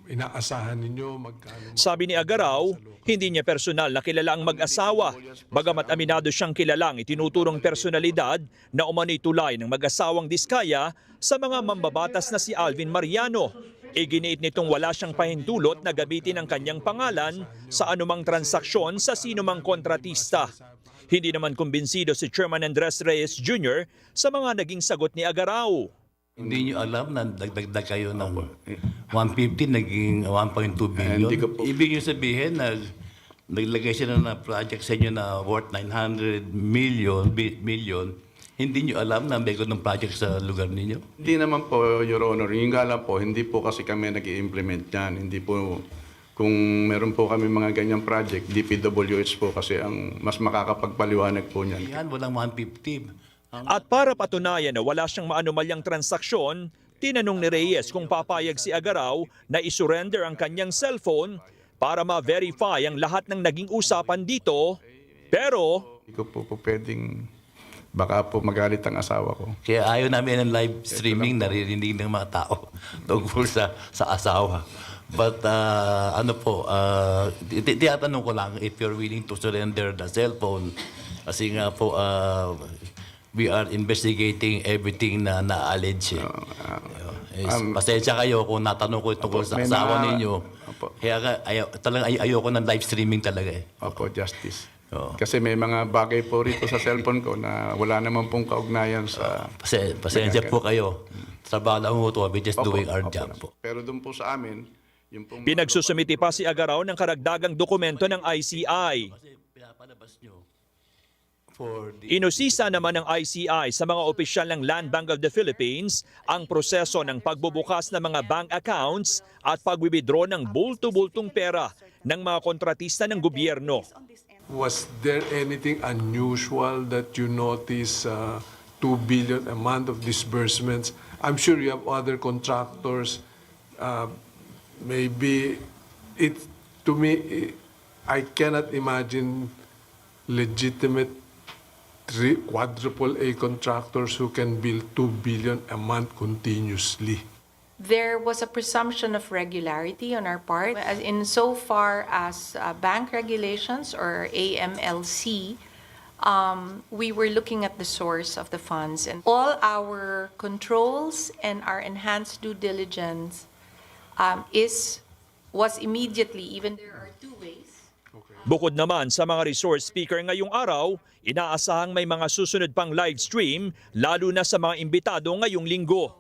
Inaasahan ninyo magkano? Sabi ni Agaraw, hindi niya personal na kilala ang mag-asawa. Bagamat aminado siyang kilalang itinuturong personalidad na umano'y tulay ng mag-asawang Diskaya sa mga mambabatas na si Alvin Mariano. Iginiit nitong wala siyang pahintulot na gamitin ang kanyang pangalan sa anumang transaksyon sa sinumang kontratista. Hindi naman kumbinsido si Chairman Andres Reyes Jr. sa mga naging sagot ni Agaraw. Hindi nyo alam na dagdag kayo ng 150, naging 1.2 billion. Ibig nyo sabihin na naglagay sila na project sa inyo na worth 900 million. Hindi nyo alam na may ng project sa lugar ninyo? Hindi naman po, Your Honor. Yung nga lang po, hindi po kasi kami nag-i-implement yan. Hindi po, kung meron po kami mga ganyang project, DPWH po kasi ang mas makakapagpaliwanag po niyan. Yan, walang 150. At para patunayan na wala siyang maanumalyang transaksyon, tinanong ni Reyes kung papayag si Agaraw na isurrender ang kanyang cellphone para ma-verify ang lahat ng naging usapan dito. Pero hindi ko po pwedeng, baka po magalit ang asawa ko. Kaya ayaw namin ng live streaming, naririnig ng mga tao tungkol sa asawa. But tiyatanong ko lang if you're willing to surrender the cellphone. Kasi nga po, we are investigating everything na na-allege. Pasensya kayo kung natanong ko tungkol sa asawa ninyo. Kaya talagang ayoko ng live streaming talaga eh. Opo, Justice. Kasi may mga bagay po rito sa cellphone ko na wala naman pong kaugnayan sa... Pasensya po kayo. Trabaho lang mo ito. We're just doing our job po. Pero doon po sa amin, yung pong... Pinagsusumiti pa si Agaraw ng karagdagang dokumento ng ICI. Inusisa naman ng ICI sa mga opisyal ng Land Bank of the Philippines ang proseso ng pagbubukas ng mga bank accounts at pag-withdraw ng bulto-bultong pera ng mga kontratista ng gobyerno. Was there anything unusual that you notice 2 billion a month of disbursements? I'm sure you have other contractors. Maybe it, to me, I cannot imagine legitimate quadruple A contractors who can bill 2 billion a month continuously. There was a presumption of regularity on our part. As in so far as bank regulations or AMLC, we were looking at the source of the funds, and all our controls and our enhanced due diligence was immediately, even there are two ways. Bukod naman sa mga resource speaker ngayong araw, inaasahang may mga susunod pang live stream lalo na sa mga imbitado ngayong linggo.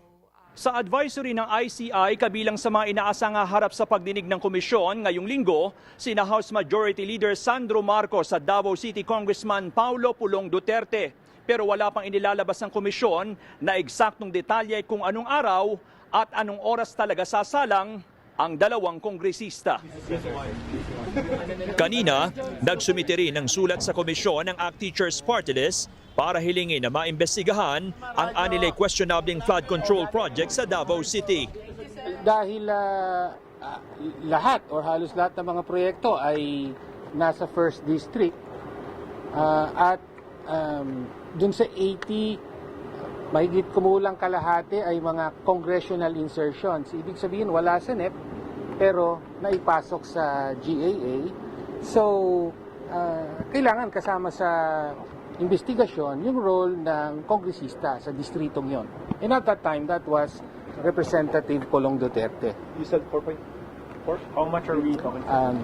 Sa advisory ng ICI, kabilang sa mga inaasang harap sa pagdinig ng komisyon ngayong linggo, sina House Majority Leader Sandro Marcos at Davao City Congressman Paulo Pulong Duterte. Pero wala pang inilalabas ng komisyon na eksaktong detalye kung anong araw at anong oras talaga sasalang ang dalawang kongresista. Kanina, nagsumite rin ng sulat sa komisyon ng ACT Teachers Party List para hilingin na maimbestigahan ang anilay questionabling flood control project sa Davao City. Dahil lahat or halos lahat ng mga proyekto ay nasa first district at dun sa 80, mahigit kumulang kalahati ay mga congressional insertions. Ibig sabihin wala sa NEP pero naipasok sa GAA. So, kailangan kasama sa investigasyon yung role ng kongresista sa distritong yon. And at that time, that was Representative Pulong Duterte. You said 4.4? How much are we talking about?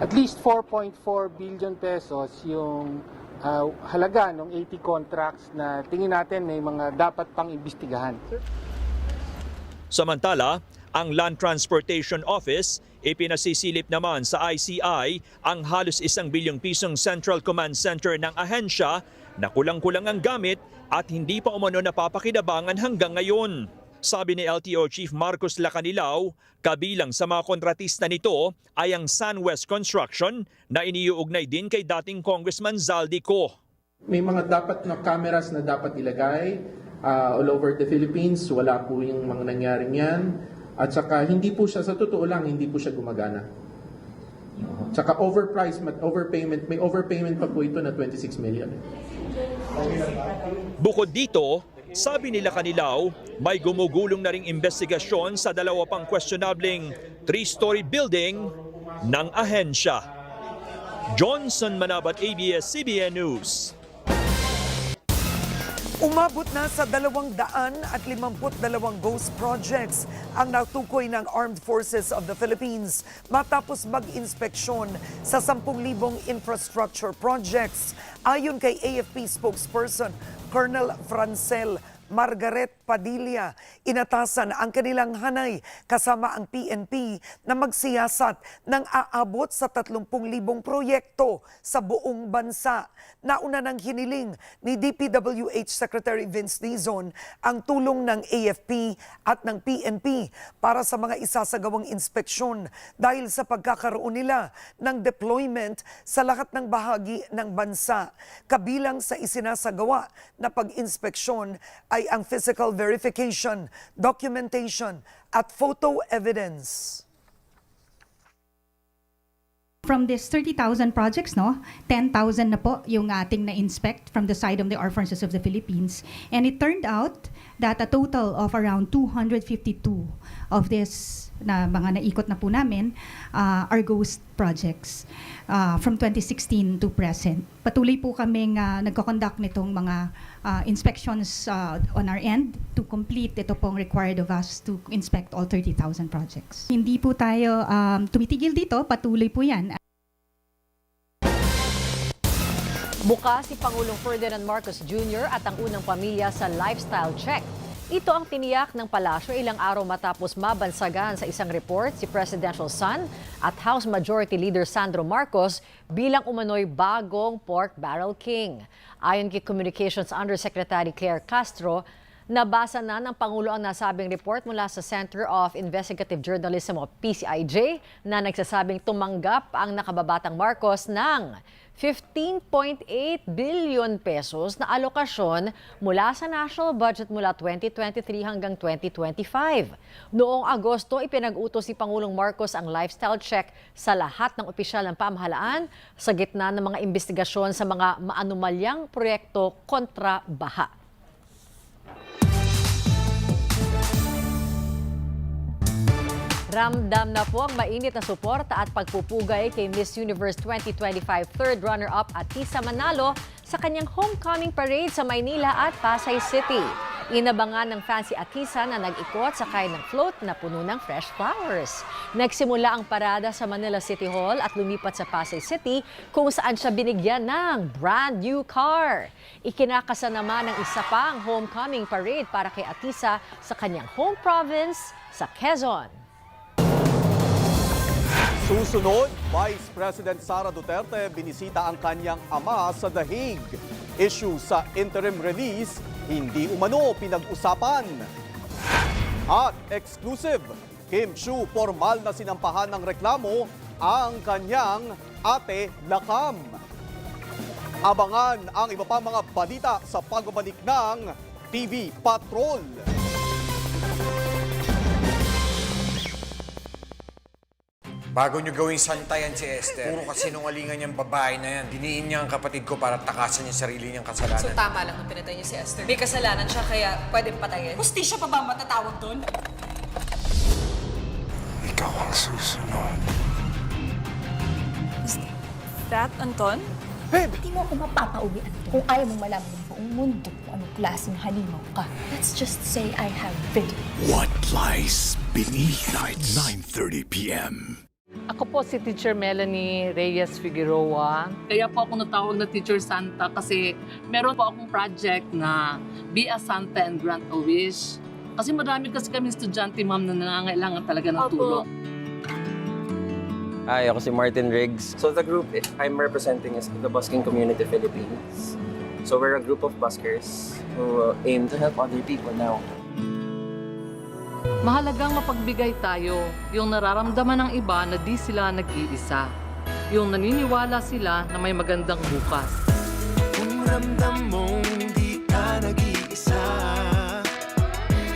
At least 4.4 billion pesos yung halaga ng 80 contracts na tingin natin may mga dapat pang imbestigahan. Samantala, ang Land Transportation Office ipinasisilip naman sa ICI ang halos 1 bilyong pisong Central Command Center ng ahensya na kulang-kulang ang gamit at hindi pa umano napapakinabangan hanggang ngayon. Sabi ni LTO Chief Marcos Lacanilao, kabilang sa mga kontratista nito ay ang SunWest Construction na iniuugnay din kay dating Congressman Zaldico. May mga dapat na cameras na dapat ilagay all over the Philippines. Wala po yung mga nangyaring yan. At saka hindi po siya, sa totoo lang, hindi po siya gumagana. Saka overpayment, may overpayment pa po ito na 26 million. Bukod dito, sabi nila Kanilaw, may gumugulong na ring investigasyon sa dalawa pang questionabling 3-story building ng ahensya. Johnson Manabat, ABS-CBN News. Umabot na sa 252 ghost projects ang natukoy ng Armed Forces of the Philippines matapos mag-inspeksyon sa 10,000 infrastructure projects. Ayon kay AFP spokesperson Colonel Francel Margaret Padilla, inatasan ang kanilang hanay kasama ang PNP na magsiyasat ng aabot sa 30,000 proyekto sa buong bansa. Nauna nang hiniling ni DPWH Secretary Vince Dizon ang tulong ng AFP at ng PNP para sa mga isasagawang inspeksyon dahil sa pagkakaroon nila ng deployment sa lahat ng bahagi ng bansa. Kabilang sa isinasagawa na pag-inspeksyon ay ang physical verification, documentation at photo evidence. From this 30,000 projects, 10,000 na po yung ating na-inspect from the side of the Armed Forces of the Philippines. And it turned out that a total of around 252 of this na mga naikot na po namin are ghost projects from 2016 to present. Patuloy po kaming nagko-conduct nitong mga inspections on our end to complete ito pong required of us to inspect all 30,000 projects. Hindi po tayo tumitigil dito, patuloy po yan. Bukas si Pangulong Ferdinand Marcos Jr. at ang unang pamilya sa lifestyle check. Ito ang tiniyak ng palasyo ilang araw matapos mabansagan sa isang report si Presidential Son at House Majority Leader Sandro Marcos bilang umano'y bagong pork barrel king. Ayon kay Communications Undersecretary Claire Castro, nabasa na ng Pangulo ang nasabing report mula sa Center of Investigative Journalism o PCIJ na nagsasabing tumanggap ang nakababatang Marcos ng 15.8 billion pesos na alokasyon mula sa national budget mula 2023 hanggang 2025. Noong Agosto, ipinag-utos si Pangulong Marcos ang lifestyle check sa lahat ng opisyal ng pamahalaan sa gitna ng mga investigasyon sa mga maanumalyang proyekto kontra baha. Ramdam na po ang mainit na suporta at pagpupugay kay Miss Universe 2025 third runner-up Atisa Manalo sa kanyang homecoming parade sa Maynila at Pasay City. Inabangan ng fan si Atisa na nag-ikot sakay ng float na puno ng fresh flowers. Nagsimula ang parada sa Manila City Hall at lumipat sa Pasay City kung saan siya binigyan ng brand new car. Ikinakasa naman ng isa pang homecoming parade para kay Atisa sa kanyang home province sa Quezon. Susunod, Vice President Sara Duterte binisita ang kanyang ama sa The Hague. Issue sa interim release, hindi umano pinag-usapan. At exclusive, Kim Chiu formal na sinampahan ng reklamo ang kanyang ate Lakam. Abangan ang iba pang mga balita sa pagbabalik ng TV Patrol. Bago nyo gawing santayan si Esther, puro kasinungalingan niyang babae na yan. Diniin niya ang kapatid ko para takasan niya sarili niyang kasalanan. So tama lang kung pinatay niyo si Esther. May kasalanan siya kaya pwedeng patayin. Hustisya pa ba matatawag doon? Ikaw ang susunod. Is that Anton? Babe! Hindi mo ako mapapauwi, Anton. Kung ayaw mong malaman ng buong mundo kung anong klaseng halimaw ka, let's just say I have video. What lies beneath? Nights, 9:30 p.m. Ako po si Teacher Melanie Reyes Figueroa. Kaya po ako natawag na Teacher Santa kasi meron po akong project na Be a Santa and Grant a Wish. Kasi marami kasi kami estudyante, ma'am, na nangangailangan talaga ng tulong. Hi, ako si Martin Riggs. So the group I'm representing is the Busking Community Philippines. So we're a group of buskers who aim to help other people now. Mahalagang mapagbigay tayo, yung nararamdaman ng iba na di sila nag-iisa. Yung naniniwala sila na may magandang bukas. Kung ramdam mong di ka nag-iisa,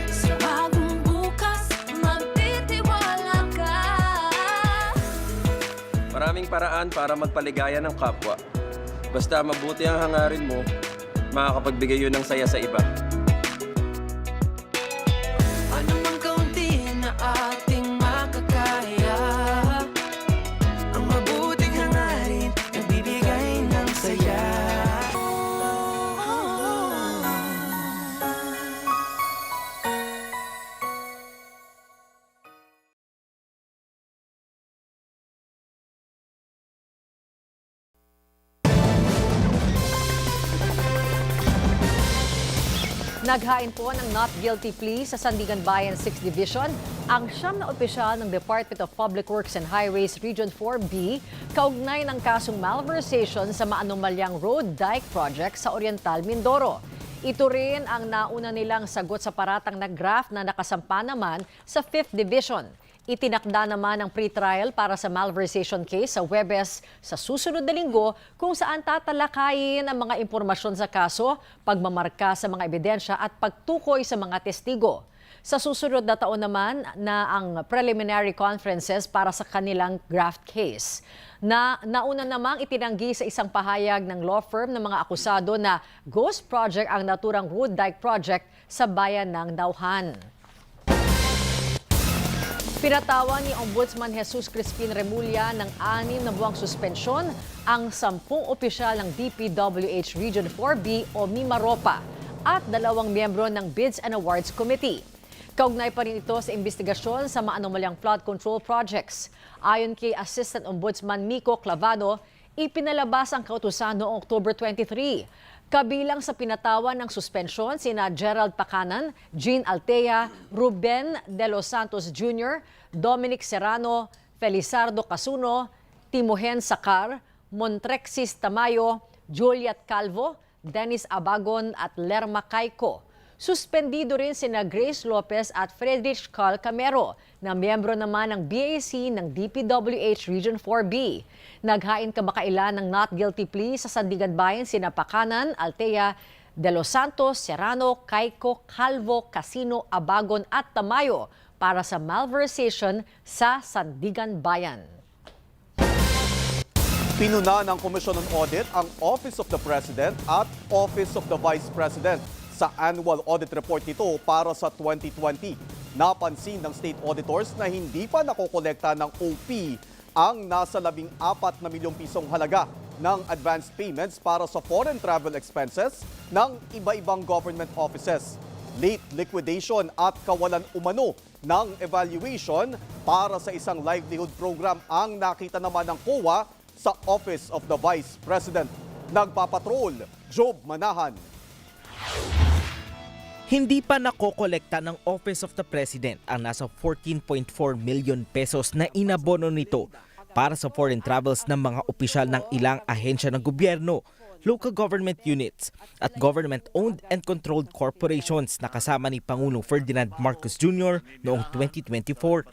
sa bagong bukas, magtitiwala ka. Maraming paraan para magpaligaya ng kapwa. Basta mabuti ang hangarin mo, makakapagbigay yun ng saya sa iba. Ating makakaya, ang mabuting hangarin nagbibigay ng saya. Naghain po ng not guilty plea sa Sandigan Bayan 6th Division ang 9 na opisyal ng Department of Public Works and Highways Region 4B kaugnay ng kasong malversation sa maanumalyang road dike project sa Oriental Mindoro. Ito rin ang nauna nilang sagot sa paratang na graft na nakasampa naman sa 5th Division. Itinakda naman ang pre-trial para sa malversation case sa Huwebes sa susunod na linggo kung saan tatalakayin ang mga impormasyon sa kaso, pagmamarka sa mga ebidensya at pagtukoy sa mga testigo. Sa susunod na taon naman na ang preliminary conferences para sa kanilang graft case. Nauna namang itinanggi sa isang pahayag ng law firm ng mga akusado na ghost project ang naturang road dike project sa bayan ng Dauhan. Pinatawan ni Ombudsman Jesus Crispin Remulla ng 6 na buwang suspensyon ang 10 opisyal ng DPWH Region 4B o Mimaropa at 2 miyembro ng Bids and Awards Committee. Kaugnay pa rin ito sa investigasyon sa maanumalyang flood control projects. Ayon kay Assistant Ombudsman Miko Clavado, ipinalabas ang kautusan noong October 23. Kabilang sa pinatawan ng suspensyon sina Gerald Pacanan, Jean Altea, Ruben De Los Santos Jr., Dominic Serrano, Felizardo Casuno, Timohen Sacar, Montrexis Tamayo, Juliet Calvo, Dennis Abagon at Lerma Caico. Suspendido rin sina Grace Lopez at Friedrich Carl Camero na miyembro naman ng BAC ng DPWH Region 4B. Naghain kamakailan ng not guilty plea sa Sandigan Bayan sina Pacanan, Altea, De Los Santos, Serrano, Caico, Calvo, Casino, Abagon at Tamayo para sa malversation sa Sandigan Bayan. Pinuna ng Commission on Audit ang Office of the President at Office of the Vice President sa annual audit report nito para sa 2020. Napansin ng state auditors na hindi pa nakokolekta ng OP ang nasa 14 na milyong pisong halaga ng advance payments para sa foreign travel expenses ng iba-ibang government offices. Late liquidation at kawalan umano ng evaluation para sa isang livelihood program ang nakita naman ng COA sa Office of the Vice President. Nagpapatrol, Job Manahan. Hindi pa nakokolekta ng Office of the President ang nasa 14.4 million pesos na inabono nito para sa foreign travels ng mga opisyal ng ilang ahensya ng gobyerno, local government units at government-owned and controlled corporations na kasama ni Pangulong Ferdinand Marcos Jr. noong 2024.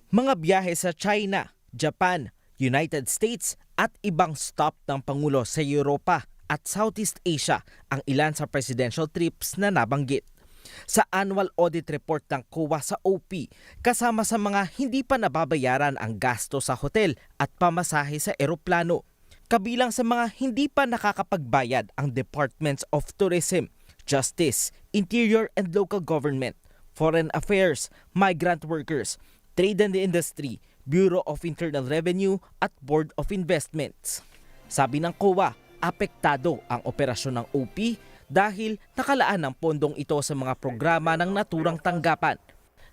Mga biyahe sa China, Japan, United States at ibang stop ng Pangulo sa Europa at Southeast Asia ang ilan sa presidential trips na nabanggit. Sa annual audit report ng COA sa OP, kasama sa mga hindi pa nababayaran ang gasto sa hotel at pamasahe sa eroplano. Kabilang sa mga hindi pa nakakapagbayad ang Departments of Tourism, Justice, Interior and Local Government, Foreign Affairs, Migrant Workers, Trade and Industry, Bureau of Internal Revenue at Board of Investments. Sabi ng COA, apektado ang operasyon ng OP dahil nakalaan ng pondong ito sa mga programa ng naturang tanggapan.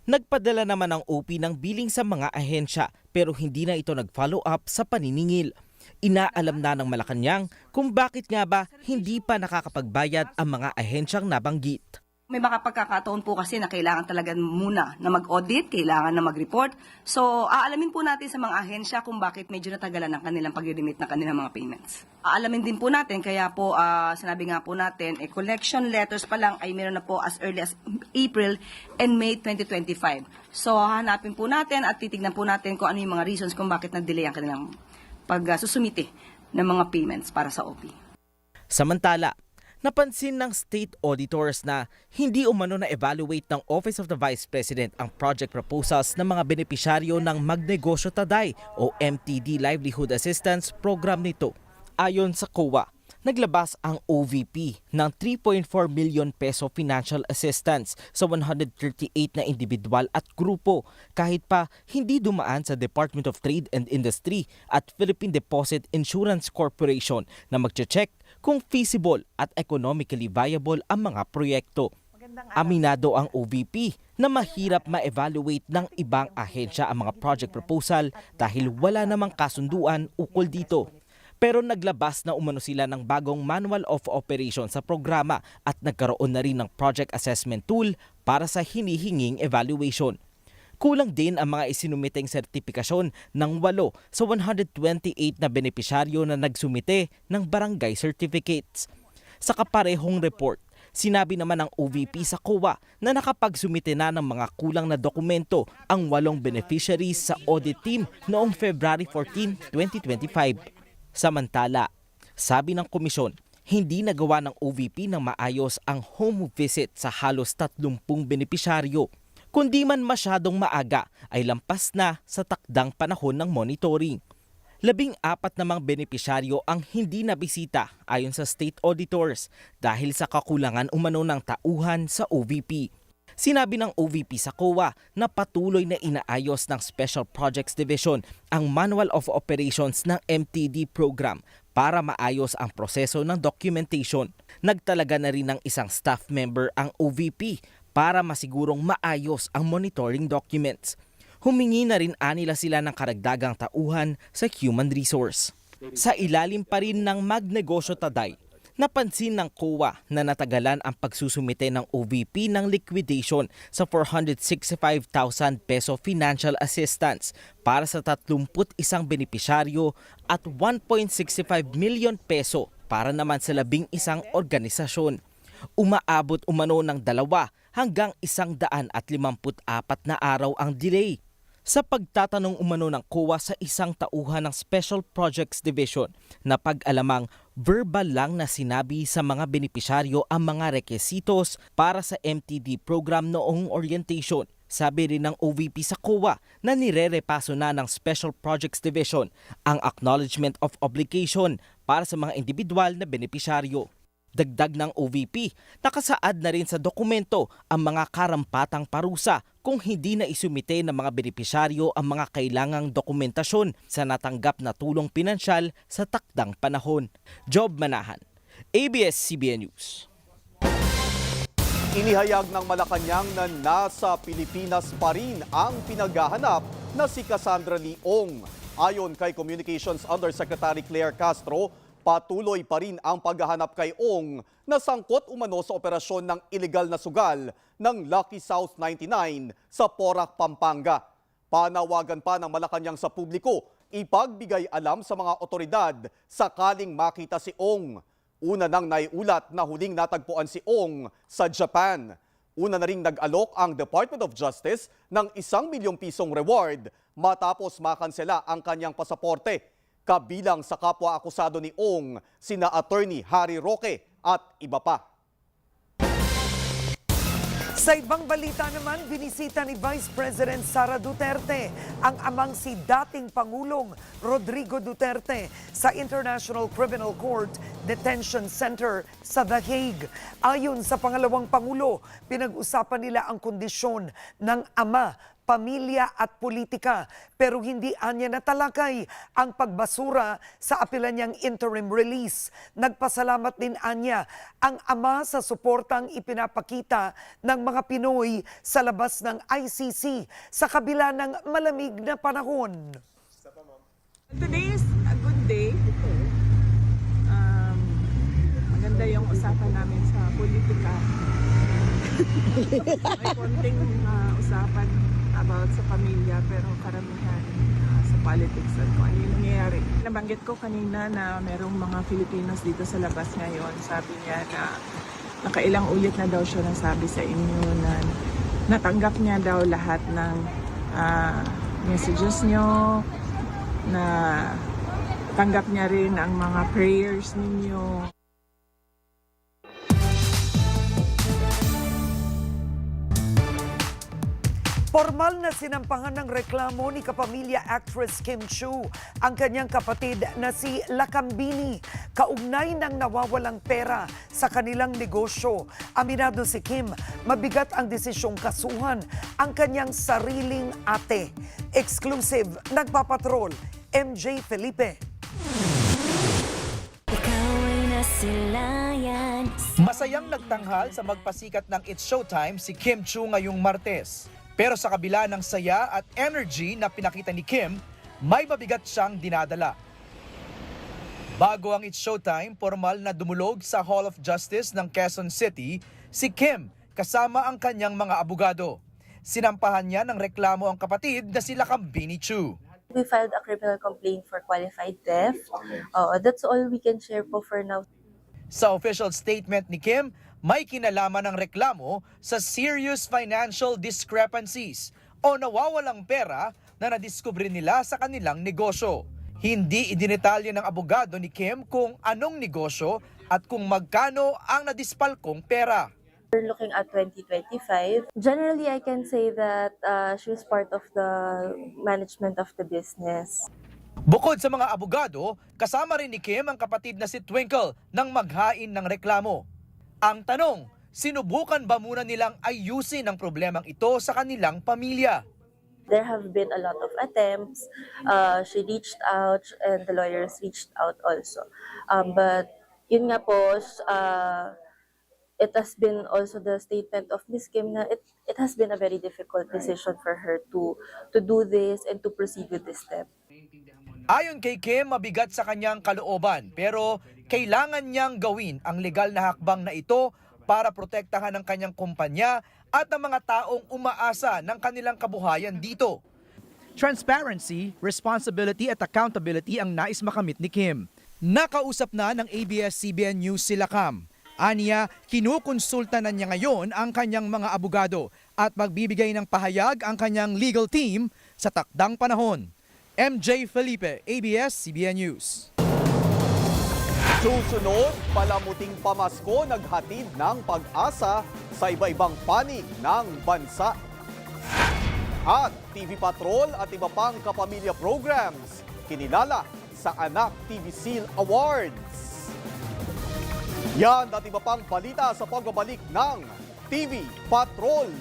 Nagpadala naman ang OP ng billing sa mga ahensya pero hindi na ito nag-follow up sa paniningil. Inaalam na ng Malacanang kung bakit nga ba hindi pa nakakapagbayad ang mga ahensyang nabanggit. May mga pagkakataon po kasi na kailangan talaga muna na mag-audit, kailangan na mag-report. So, aalamin po natin sa mga ahensya kung bakit medyo natagalan ang kanilang pag-remit ng kanilang mga payments. Aalamin din po natin, kaya po sinabi nga po natin, collection letters pa lang ay meron na po as early as April and May 2025. So, hanapin po natin at titignan po natin kung ano yung mga reasons kung bakit nag-delay ang kanilang pag-susumite ng mga payments para sa OP. Samantala, napansin ng state auditors na hindi umano na evaluate ng Office of the Vice President ang project proposals ng mga benepisyaryo ng Magnegosyo Taday o MTD Livelihood Assistance Program nito. Ayon sa COA, naglabas ang OVP ng 3.4 million peso financial assistance sa 138 na individual at grupo kahit pa hindi dumaan sa Department of Trade and Industry at Philippine Deposit Insurance Corporation na magche-check kung feasible at economically viable ang mga proyekto. Aminado ang OVP na mahirap ma-evaluate ng ibang ahensya ang mga project proposal dahil wala namang kasunduan ukol dito. Pero naglabas na umano sila ng bagong Manual of Operation sa programa at nagkaroon na rin ng project assessment tool para sa hinihinging evaluation. Kulang din ang mga isinumiteng sertifikasyon ng 8 sa 128 na benepisyaryo na nagsumite ng barangay certificates. Sa kaparehong report, sinabi naman ng OVP sa COA na nakapagsumite na ng mga kulang na dokumento ang 8 beneficiaries sa audit team noong February 14, 2025. Samantala, sabi ng komisyon, hindi nagawa ng OVP ng maayos ang home visit sa halos 30 benepisyaryo. Kundi man masyadong maaga ay lampas na sa takdang panahon ng monitoring. 14 namang benepisyaryo ang hindi nabisita ayon sa state auditors dahil sa kakulangan umano ng tauhan sa OVP. Sinabi ng OVP sa COA na patuloy na inaayos ng Special Projects Division ang Manual of Operations ng MTD program para maayos ang proseso ng documentation. Nagtalaga na rin ng isang staff member ang OVP para masigurong maayos ang monitoring documents. Humingi na rin anila sila ng karagdagang tauhan sa human resource. Sa ilalim pa rin ng Magnegosyo Taday, Napansin ng COA na natagalan ang pagsusumite ng OVP ng liquidation sa 465,000 peso financial assistance para sa 31 benepisyaryo at 1.65 million peso para naman sa 11 organisasyon. Umaabot umano ng 2 hanggang 154 na araw ang delay. Sa pagtatanong umano ng COA sa isang tauhan ng Special Projects Division na pag-alamang verbal lang na sinabi sa mga benepisyaryo ang mga requisitos para sa MTD program noong orientation. Sabi rin ng OVP sa COA na nirerepaso na ng Special Projects Division ang Acknowledgement of Obligation para sa mga individual na benepisyaryo. Dagdag ng OVP, nakasaad na rin sa dokumento ang mga karampatang parusa kung hindi na isumite ng mga benepisyaryo ang mga kailangang dokumentasyon sa natanggap na tulong pinansyal sa takdang panahon. Job Manahan, ABS-CBN News. Inihayag ng Malacanang na nasa Pilipinas pa rin ang pinaghahanap na si Cassandra Leong. Ayon kay Communications Undersecretary Claire Castro, patuloy pa rin ang paghahanap kay Ong na sangkot umano sa operasyon ng iligal na sugal ng Lucky South 99 sa Porac, Pampanga. Panawagan pa ng Malacanang sa publiko, ipagbigay alam sa mga otoridad sakaling makita si Ong. Una nang naiulat na huling natagpuan si Ong sa Japan. Una na ring nag-alok ang Department of Justice ng 1 milyong pisong reward matapos makansela ang kanyang pasaporte. Kabilang sa kapwa akusado ni Ong, sina Attorney Harry Roque at iba pa. Sa ibang balita naman, binisita ni Vice President Sara Duterte ang amang si dating Pangulong Rodrigo Duterte sa International Criminal Court Detention Center sa The Hague. Ayon sa pangalawang Pangulo, pinag-usapan nila ang kondisyon ng ama, pamilya at politika, pero hindi anya natalakay ang pagbasura sa apela niyang interim release. Nagpasalamat din anya ang ama sa suportang ipinapakita ng mga Pinoy sa labas ng ICC sa kabila ng malamig na panahon. Today is a good day. Maganda yung usapan namin sa politika. May konting usapan about sa pamilya pero karamihan sa politics at kung ano yung nangyayari. Nabanggit ko kanina na merong mga Filipinos dito sa labas ngayon. Sabi niya na nakailang ulit na daw siya nasabi sa inyo na natanggap niya daw lahat ng messages niyo, na tanggap niya rin ang mga prayers ninyo. Formal na sinampahan ng reklamo ni kapamilya actress Kim Chiu ang kanyang kapatid na si Lakambini kaugnay ng nawawalang pera sa kanilang negosyo. Aminado si Kim, mabigat ang desisyong kasuhan ang kanyang sariling ate. Exclusive, nagpapatrol, MJ Felipe. Masayang nagtanghal sa magpasikat ng It's Showtime si Kim Chiu ngayong Martes. Pero sa kabila ng saya at energy na pinakita ni Kim, may mabigat siyang dinadala. Bago ang It's Showtime, formal na dumulog sa Hall of Justice ng Quezon City si Kim kasama ang kanyang mga abogado. Sinampahan niya ng reklamo ang kapatid na si Lakambini Chiu. We filed a criminal complaint for qualified theft. That's all we can share po for now. Sa official statement ni Kim, may kinalaman ng reklamo sa serious financial discrepancies o nawawalang pera na nadiskubre nila sa kanilang negosyo. Hindi idinetalye ng abogado ni Kim kung anong negosyo at kung magkano ang nadispalkong pera. We're looking at 2025. Generally, I can say that she was part of the management of the business. Bukod sa mga abogado, kasama rin ni Kim ang kapatid na si Twinkle nang maghain ng reklamo. Ang tanong, sinubukan ba muna nilang ayusin ang problemang ito sa kanilang pamilya? There have been a lot of attempts. She reached out and the lawyers reached out also. But yun nga po, it has been also the statement of Ms. Kim na it has been a very difficult decision for her to do this and to proceed with this step. Ayon kay Kim, mabigat sa kanyang kalooban pero kailangan niyang gawin ang legal na hakbang na ito para protektahan ang kanyang kumpanya at ang mga taong umaasa ng kanilang kabuhayan dito. Transparency, responsibility at accountability ang nais makamit ni Kim. Nakausap na ng ABS-CBN News sila Cam. Aniya, kinukonsulta na niya ngayon ang kanyang mga abogado at magbibigay ng pahayag ang kanyang legal team sa takdang panahon. MJ Felipe, ABS-CBN News. Susunod, palamuting pamasko naghatid ng pag-asa sa iba-ibang panig ng bansa. At TV Patrol at iba pang kapamilya programs kinilala sa Anak TV Seal Awards. Yan at iba pang balita sa pagbabalik ng TV Patrol.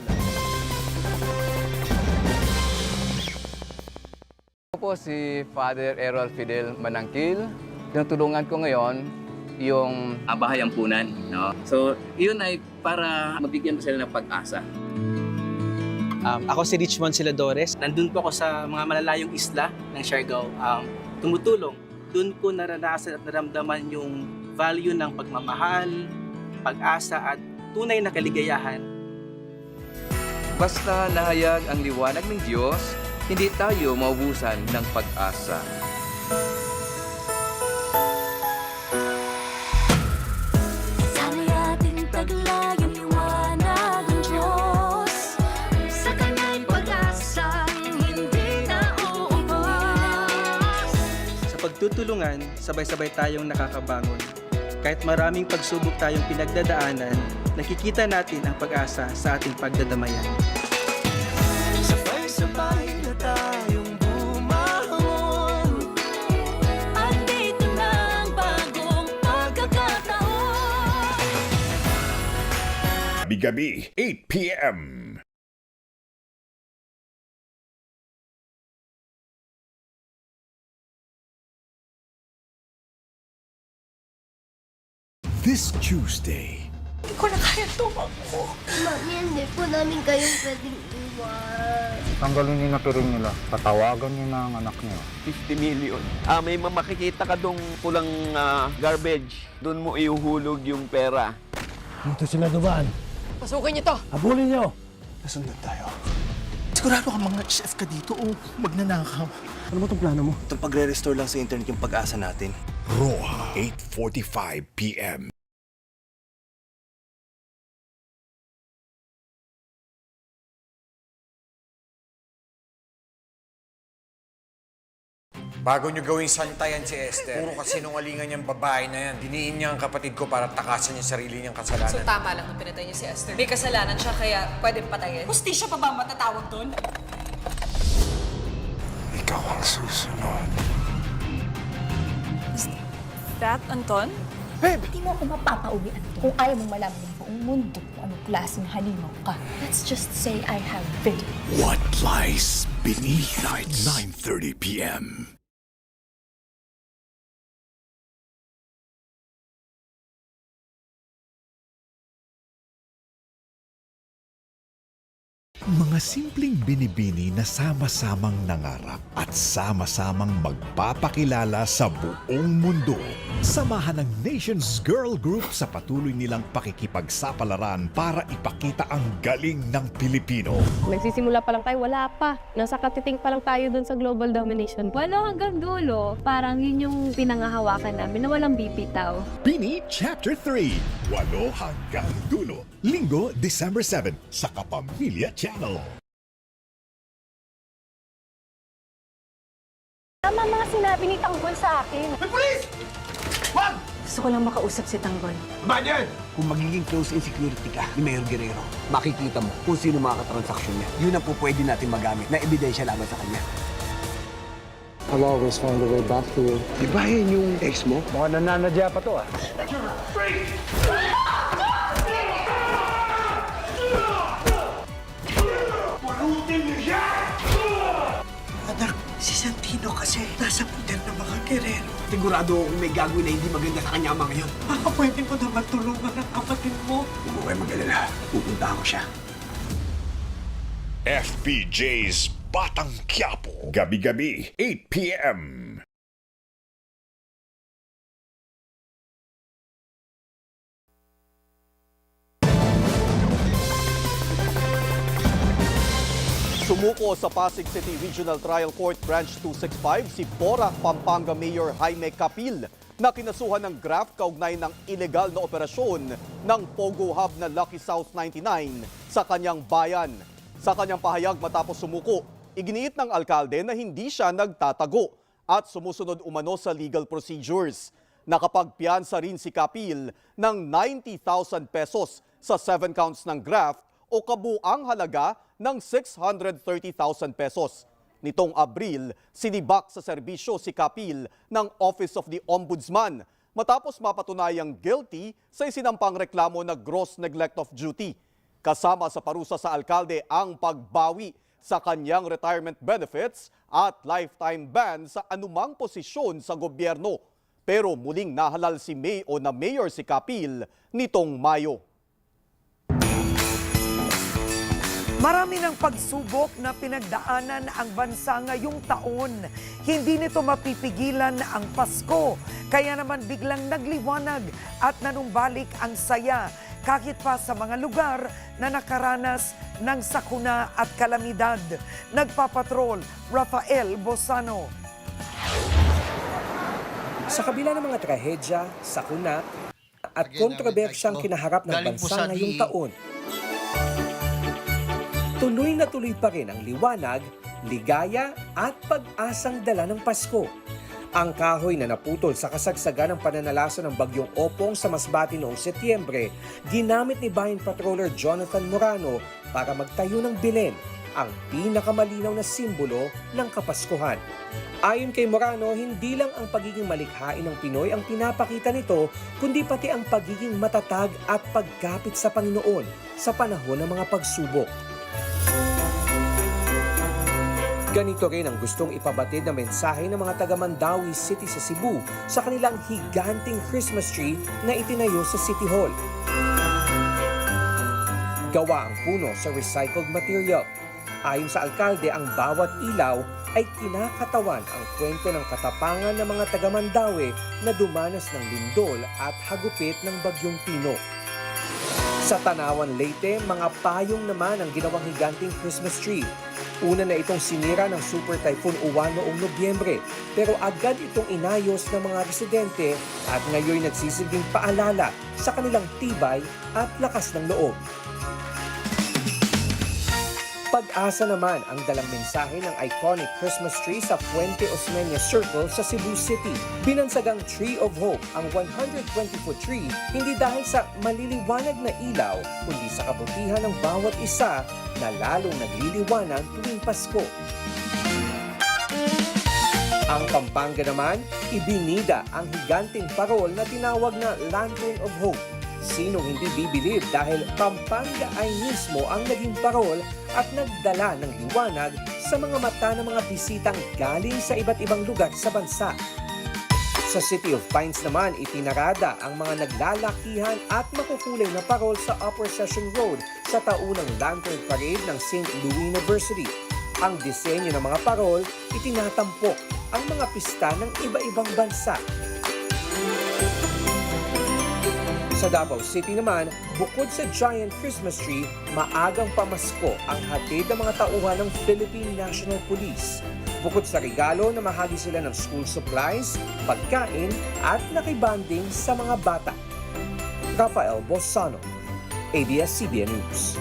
Ako po si Father Errol Fidel Manangkil. Tinutulungan ko ngayon yung Bahay Ampunan. No? So, yun ay para mabigyan ko sila ng pag-asa. Ako si Richmond Siladores. Nandun po ako sa mga malalayong isla ng Siargao. Tumutulong. Doon ko naranasan at naramdaman yung value ng pagmamahal, pag-asa at tunay na kaligayahan. Basta nahayag ang liwanag ng Diyos, hindi tayo maubusan ng pag-asa. Pagtutulungan, sabay-sabay tayong nakakabangon. Kahit maraming pagsubok tayong pinagdadaanan, nakikita natin ang pag-asa sa ating pagdadamayan. Sabay-sabay na tayong bumangon. Andito na ang bagong pagkakataon. Gabi-gabi, 8 p.m. This Tuesday, Hindi ko na kaya tumakbo. Mami, hindi po namin kayong pwedeng iwan. Tanggalin niyo na piring nila. Patawagan niyo na ang anak niyo. 50 million. May makikita ka dong pulang garbage. Doon mo iuhulog yung pera. Dito sila dumaan. Pasukin niyo to! Habulin niyo! Nasundan tayo. Sigurado ka mga chef ka dito o magnanakaw. Ano ba itong plano mo? Itong pagre-restore lang sa internet yung pag-asa natin. Roja, 8:45 p.m. Bago nyo gawing santayan si Esther, puro kasinungalingan niyang babae na yan. Diniin niya ang kapatid ko para takasan yung sarili niyang kasalanan. So tama lang nung pinatay niyo si Esther. May kasalanan siya kaya pwedeng patayin. Hustisya pa ba ang matatawag doon? Ikaw ang susunod. That, Anton? Hindi mo ako mapapauwi, Anton. Kung ayaw mong malaman ng buong mundo kung anong klaseng halimaw ka, let's just say I have video. What lies beneath? Night 9:30 p.m. Mga simpleng binibini na sama-samang nangarap at sama-samang magpapakilala sa buong mundo. Samahan ng Nation's Girl Group sa patuloy nilang pakikipagsapalaran para ipakita ang galing ng Pilipino. Nagsisimula pa lang tayo, wala pa. Nasa katiting pa lang tayo dun sa global domination. Walo hanggang dulo, parang yun yung pinangahawakan namin na walang bibitaw. Bini Chapter 3, Walo hanggang dulo. Linggo, December 7 sa Kapamilya Channel. Tama mga sinabi ni Tanggol sa akin. Hey, police! Wag! Gusto ko lang makausap si Tanggol. Ba yan? Kung magiging close in security ka ni Mayor Guerrero, makikita mo kung sino mga katransaksyon niya. Yun ang po pwede natin magamit na ebidensya laban sa kanya. I'll always find a way back to you. Di ba yun yung ex mo? Mukhang nananadya pa to ah. Pulutin niyo siya! Anak, si Santino kasi nasa puder ng mga Guerrero. Sigurado akong may gagawin na hindi maganda sa kanya mga yun. Baka pwede mo naman tulungan ang kapatid mo. Huwag mo kayo mag-alala. Pupuntahan ko siya. FPJ's Batang Quiapo. Gabi-gabi, 8 p.m. Sumuko sa Pasig City Regional Trial Court Branch 265 si Porac, Pampanga Mayor Jaime Capil na kinasuhan ng graft kaugnay ng ilegal na operasyon ng Pogo Hub na Lucky South 99 sa kanyang bayan. Sa kanyang pahayag matapos sumuko, iginiit ng alkalde na hindi siya nagtatago at sumusunod umano sa legal procedures. Nakapagpiyansa rin si Capil ng 90,000 pesos sa 7 counts ng graft o kabuang halaga ng 630,000 pesos. Nitong Abril, sinibak sa serbisyo si Capil ng Office of the Ombudsman matapos mapatunayang guilty sa isinampang reklamo na gross neglect of duty. Kasama sa parusa sa alkalde ang pagbawi sa kanyang retirement benefits at lifetime ban sa anumang posisyon sa gobyerno. Pero muling nahalal si Mayor si Capil nitong Mayo. Marami ng pagsubok na pinagdaanan ang bansa ngayong taon. Hindi nito mapipigilan ang Pasko. Kaya naman biglang nagliwanag at nanumbalik ang saya kahit pa sa mga lugar na nakaranas ng sakuna at kalamidad. Nagpapatrol, Rafael Bosano. Sa kabila ng mga trahedya, sakuna at kontrobersyang kinaharap ng bansa ngayong taon, tuloy na tuloy pa rin ang liwanag, ligaya at pag-asang dala ng Pasko. Ang kahoy na naputol sa kasagsagan ng pananalaso ng bagyong Opong sa Masbate noong Setyembre, ginamit ni Bayan Patroller Jonathan Morano para magtayo ng Belen, ang pinakamalinaw na simbolo ng Kapaskuhan. Ayon kay Morano, hindi lang ang pagiging malikhain ng Pinoy ang pinapakita nito, kundi pati ang pagiging matatag at pagkapit sa Panginoon sa panahon ng mga pagsubok. Ganito rin ang gustong ipabatid na mensahe ng mga taga Mandawi City sa Cebu sa kanilang higanting Christmas tree na itinayo sa City Hall. Gawa ang puno sa recycled material. Ayon sa alkalde, ang bawat ilaw ay kinakatawan ang kwento ng katapangan ng mga taga Mandawi na dumanas ng lindol at hagupit ng bagyong Pino. Sa Tanawan, Leyte, mga payong naman ang ginawang higanting Christmas tree. Una na itong sinira ng Super Typhoon Uwan noong Nobyembre, pero agad itong inayos ng mga residente at ngayon nagsisilbing paalala sa kanilang tibay at lakas ng loob. Pag-asa naman ang dalang mensahe ng iconic Christmas tree sa Fuente Osmeña Circle sa Cebu City. Binansagang Tree of Hope ang 120-foot tree hindi dahil sa maliliwanag na ilaw, kundi sa kabutihan ng bawat isa na lalong nagliliwanag tuwing Pasko. Ang Pampanga naman, ibinida ang higanting parol na tinawag na Lantern of Hope. Sinong hindi bibilib dahil Pampanga ay mismo ang naging parol at nagdala ng liwanag sa mga mata ng mga bisitang galing sa iba't ibang lugar sa bansa. Sa City of Pines naman, itinarada ang mga naglalakihan at makukulay na parol sa Upper Session Road sa taunang Lantern Parade ng St. Louis University. Ang disenyo ng mga parol, itinatampok ang mga pista ng iba-ibang bansa. Sa Davao City naman, bukod sa giant Christmas tree, maagang pamasko ang hatid ng mga tauhan ng Philippine National Police. Bukod sa regalo, namahagi sila ng school supplies, pagkain at nakibanding sa mga bata. Rafael Bosano, ABS-CBN News.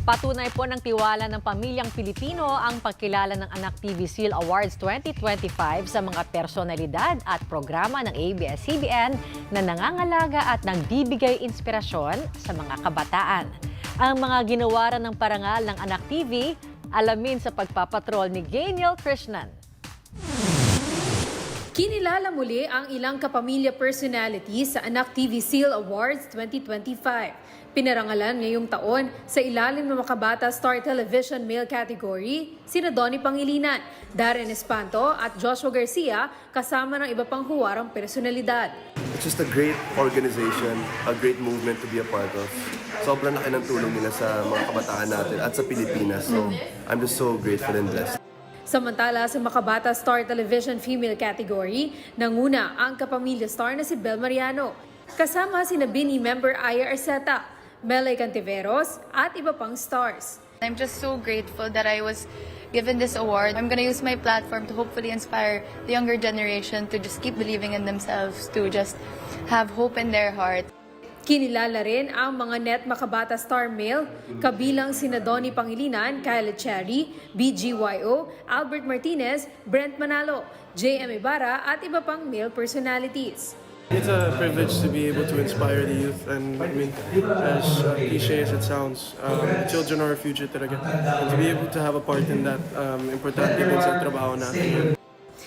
Patunay po ng tiwala ng pamilyang Pilipino ang pagkilala ng Anak TV Seal Awards 2025 sa mga personalidad at programa ng ABS-CBN na nangangalaga at nagbibigay inspirasyon sa mga kabataan. Ang mga ginawaran ng parangal ng Anak TV, alamin sa pagpapatrol ni Gainiel Krishnan. Kinilala muli ang ilang kapamilya personalities sa Anak TV Seal Awards 2025. Pinarangalan ngayong taon sa ilalim ng Makabata Star Television Male Category, sina Donnie Pangilinan, Darren Espanto at Joshua Garcia kasama ng iba pang huwarang personalidad. It's just a great organization, a great movement to be a part of. Sobrang laki ng tulong nila sa mga kabataan natin at sa Pilipinas. So I'm just so grateful and blessed. Samantala sa Makabata Star Television Female Category, nanguna ang kapamilya star na si Bel Mariano. Kasama sina Bini member Aya Arceta, Melay Cantiveros at iba pang stars. I'm just so grateful that I was given this award. I'm gonna use my platform to hopefully inspire the younger generation to just keep believing in themselves, to just have hope in their heart. Kinilala rin ang mga Net Makabata Star Male, kabilang sina Donnie Pangilinan, Kyle Cherry, BGYO, Albert Martinez, Brent Manalo, JM Ibarra at iba pang male personalities. It's a privilege to be able to inspire the youth, and I mean, as cliche as it sounds, children are our future talaga. And to be able to have a part in that, importante din sa trabaho natin.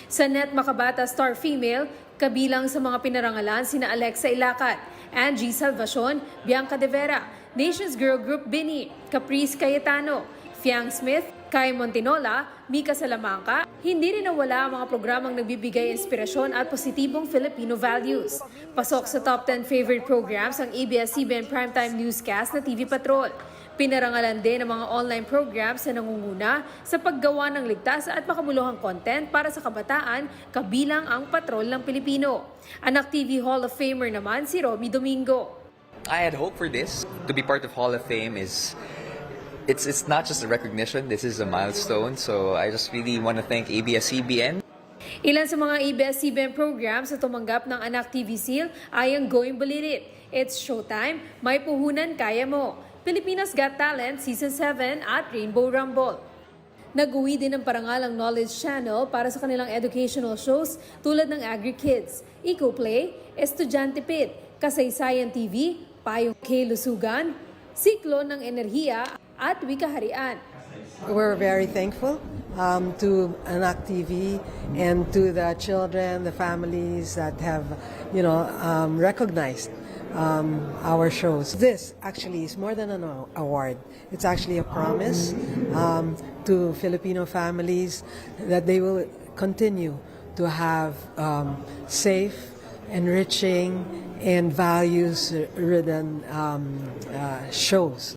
Sa Net Makabata Star Female, kabilang sa mga pinarangalan sina Alexa Ilacat, Angie Salvacion, Bianca De Vera, Nations Girl Group Bini, Caprice Cayetano, Fiang Smith, Kai Montinola, Mika Salamanca. Hindi rin nawala ang mga programang nagbibigay inspirasyon at positibong Filipino values. Pasok sa top 10 favorite programs ang ABS-CBN Primetime Newscast na TV Patrol. Pinarangalan din ang mga online programs na nangunguna sa paggawa ng ligtas at makabuluhang content para sa kabataan, kabilang ang Patrol ng Pilipino. Anak TV Hall of Famer naman si Romy Domingo. I had hoped for this. To be part of Hall of Fame is it's not just a recognition, this is a milestone. So I just really want to thank ABS-CBN. Ilan sa mga ABS-CBN programs na tumanggap ng Anak TV Seal ay ang Going Balirit, It's Showtime, May Puhunan Kaya Mo, Pilipinas Got Talent Season 7 at Rainbow Rumble. Nag-uwi din ng parangal ang Knowledge Channel para sa kanilang educational shows tulad ng Agri-Kids, Eco-Play, Estudyante Pit, Kasaysayan TV, Payong K-Lusugan, Siklo ng Enerhiya at Wikaharian. We're very thankful to Anak TV and to the children, the families that have, recognized our shows. This actually is more than an award. It's actually a promise to Filipino families that they will continue to have safe, enriching, and values-ridden shows.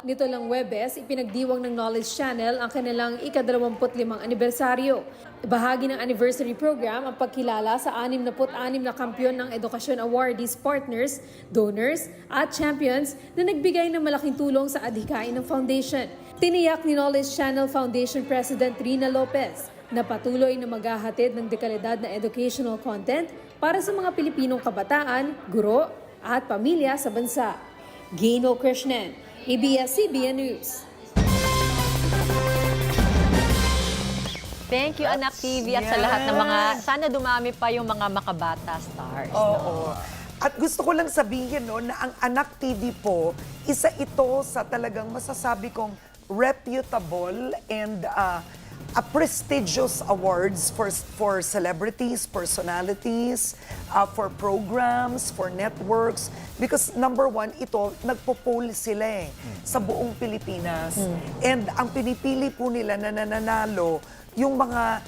Nito lang Webes, ipinagdiwang ng Knowledge Channel ang kanilang ika-25 anibersaryo. Bahagi ng anniversary program ang pagkilala sa 66 na kampiyon ng edukasyon awardees, partners, donors at champions na nagbigay ng malaking tulong sa adhikain ng foundation. Tiniyak ni Knowledge Channel Foundation President Rina Lopez na patuloy na maghahatid ng dekalidad na educational content para sa mga Pilipinong kabataan, guro at pamilya sa bansa. Gino Krishnan, ABS-CBN News. Thank you, Anak TV, at sa lahat ng mga, sana dumami pa yung mga makabata stars. Oo. At gusto ko lang sabihin na ang Anak TV po, isa ito sa talagang masasabi kong reputable and a prestigious awards for celebrities, personalities, for programs, for networks. Because number one, ito, nagpo-poll sila sa buong Pilipinas. And ang pinipili po nila na nananalo, yung mga,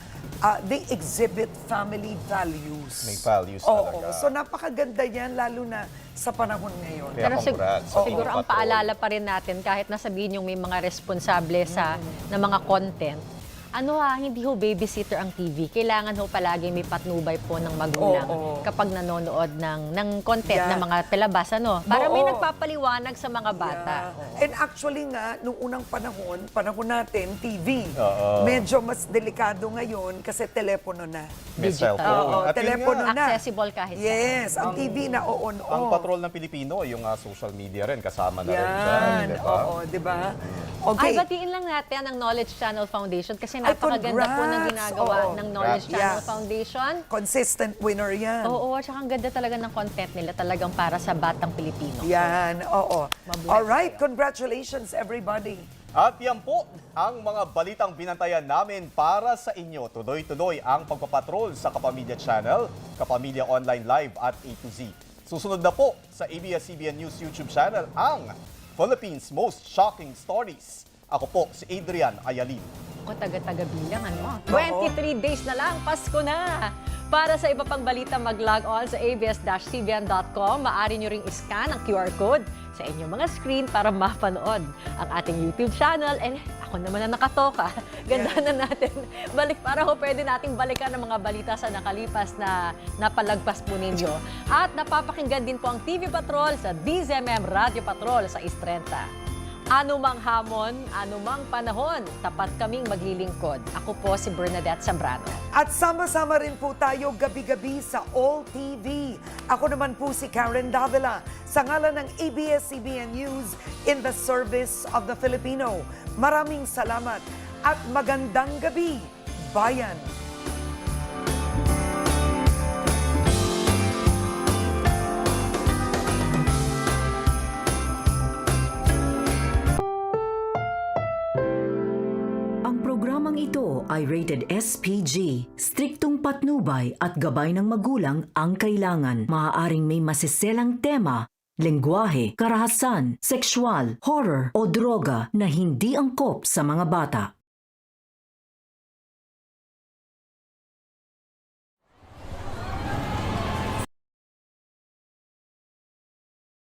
they exhibit family values. May values Oo. talaga. So napakaganda yan, lalo na sa panahon ngayon. Pero siguro ang paalala pa rin natin, kahit nasabihin yung may mga responsable na mga content, hindi ho babysitter ang TV. Kailangan ho palagi may patnubay po ng magulang kapag nanonood ng content ng mga palabas, para may nagpapaliwanag sa mga bata. And actually nga, nung unang panahon natin, TV. Medyo mas delikado ngayon kasi telepono na. May cellphone. At telepono na. Accessible kahit saan. Yes, ang TV na on. Ang Patrol ng Pilipino, yung social media rin, kasama na rin dyan. Oo, di ba? Okay. Ay, batiin lang natin ang Knowledge Channel Foundation kasi napakaganda po ng ginagawa ng Knowledge Channel Foundation. Consistent winner yan. Oo, at saka ang ganda talaga ng content nila, talagang para sa batang Pilipino. Yan, oo. Alright, congratulations everybody. At yan po ang mga balitang binantayan namin para sa inyo. Tuloy-tuloy ang pagpapatrol sa Kapamilya Channel, Kapamilya Online Live at A to Z. Susunod na po sa ABS-CBN News YouTube channel ang Philippines Most Shocking Stories. Ako po si Adrian Ayalin. Taga-taga bilang, 23 days na lang, Pasko na! Para sa iba pang balita, mag-log on sa abs-cbn.com. Maaari nyo ring iscan ang QR code sa inyong mga screen para mapanood ang ating YouTube channel. And ako naman na nakatoka. Ganda na natin. Balik para ho pwede nating balikan ang mga balita sa nakalipas na napalagpas po ninyo. At napapakinggan din po ang TV Patrol sa DZMM Radio Patrol sa Istrenta. Anumang hamon, anumang panahon, tapat kaming maglilingkod. Ako po si Bernadette Zambrano. At sama-sama rin po tayo gabi-gabi sa All TV. Ako naman po si Karen Davila sa ngalan ng ABS-CBN News in the service of the Filipino. Maraming salamat at magandang gabi, bayan! Ang programang ito ay rated SPG. Striktong patnubay at gabay ng magulang ang kailangan. Maaaring may masiselang tema, lengguwahe, karahasan, sexual, horror o droga na hindi angkop sa mga bata.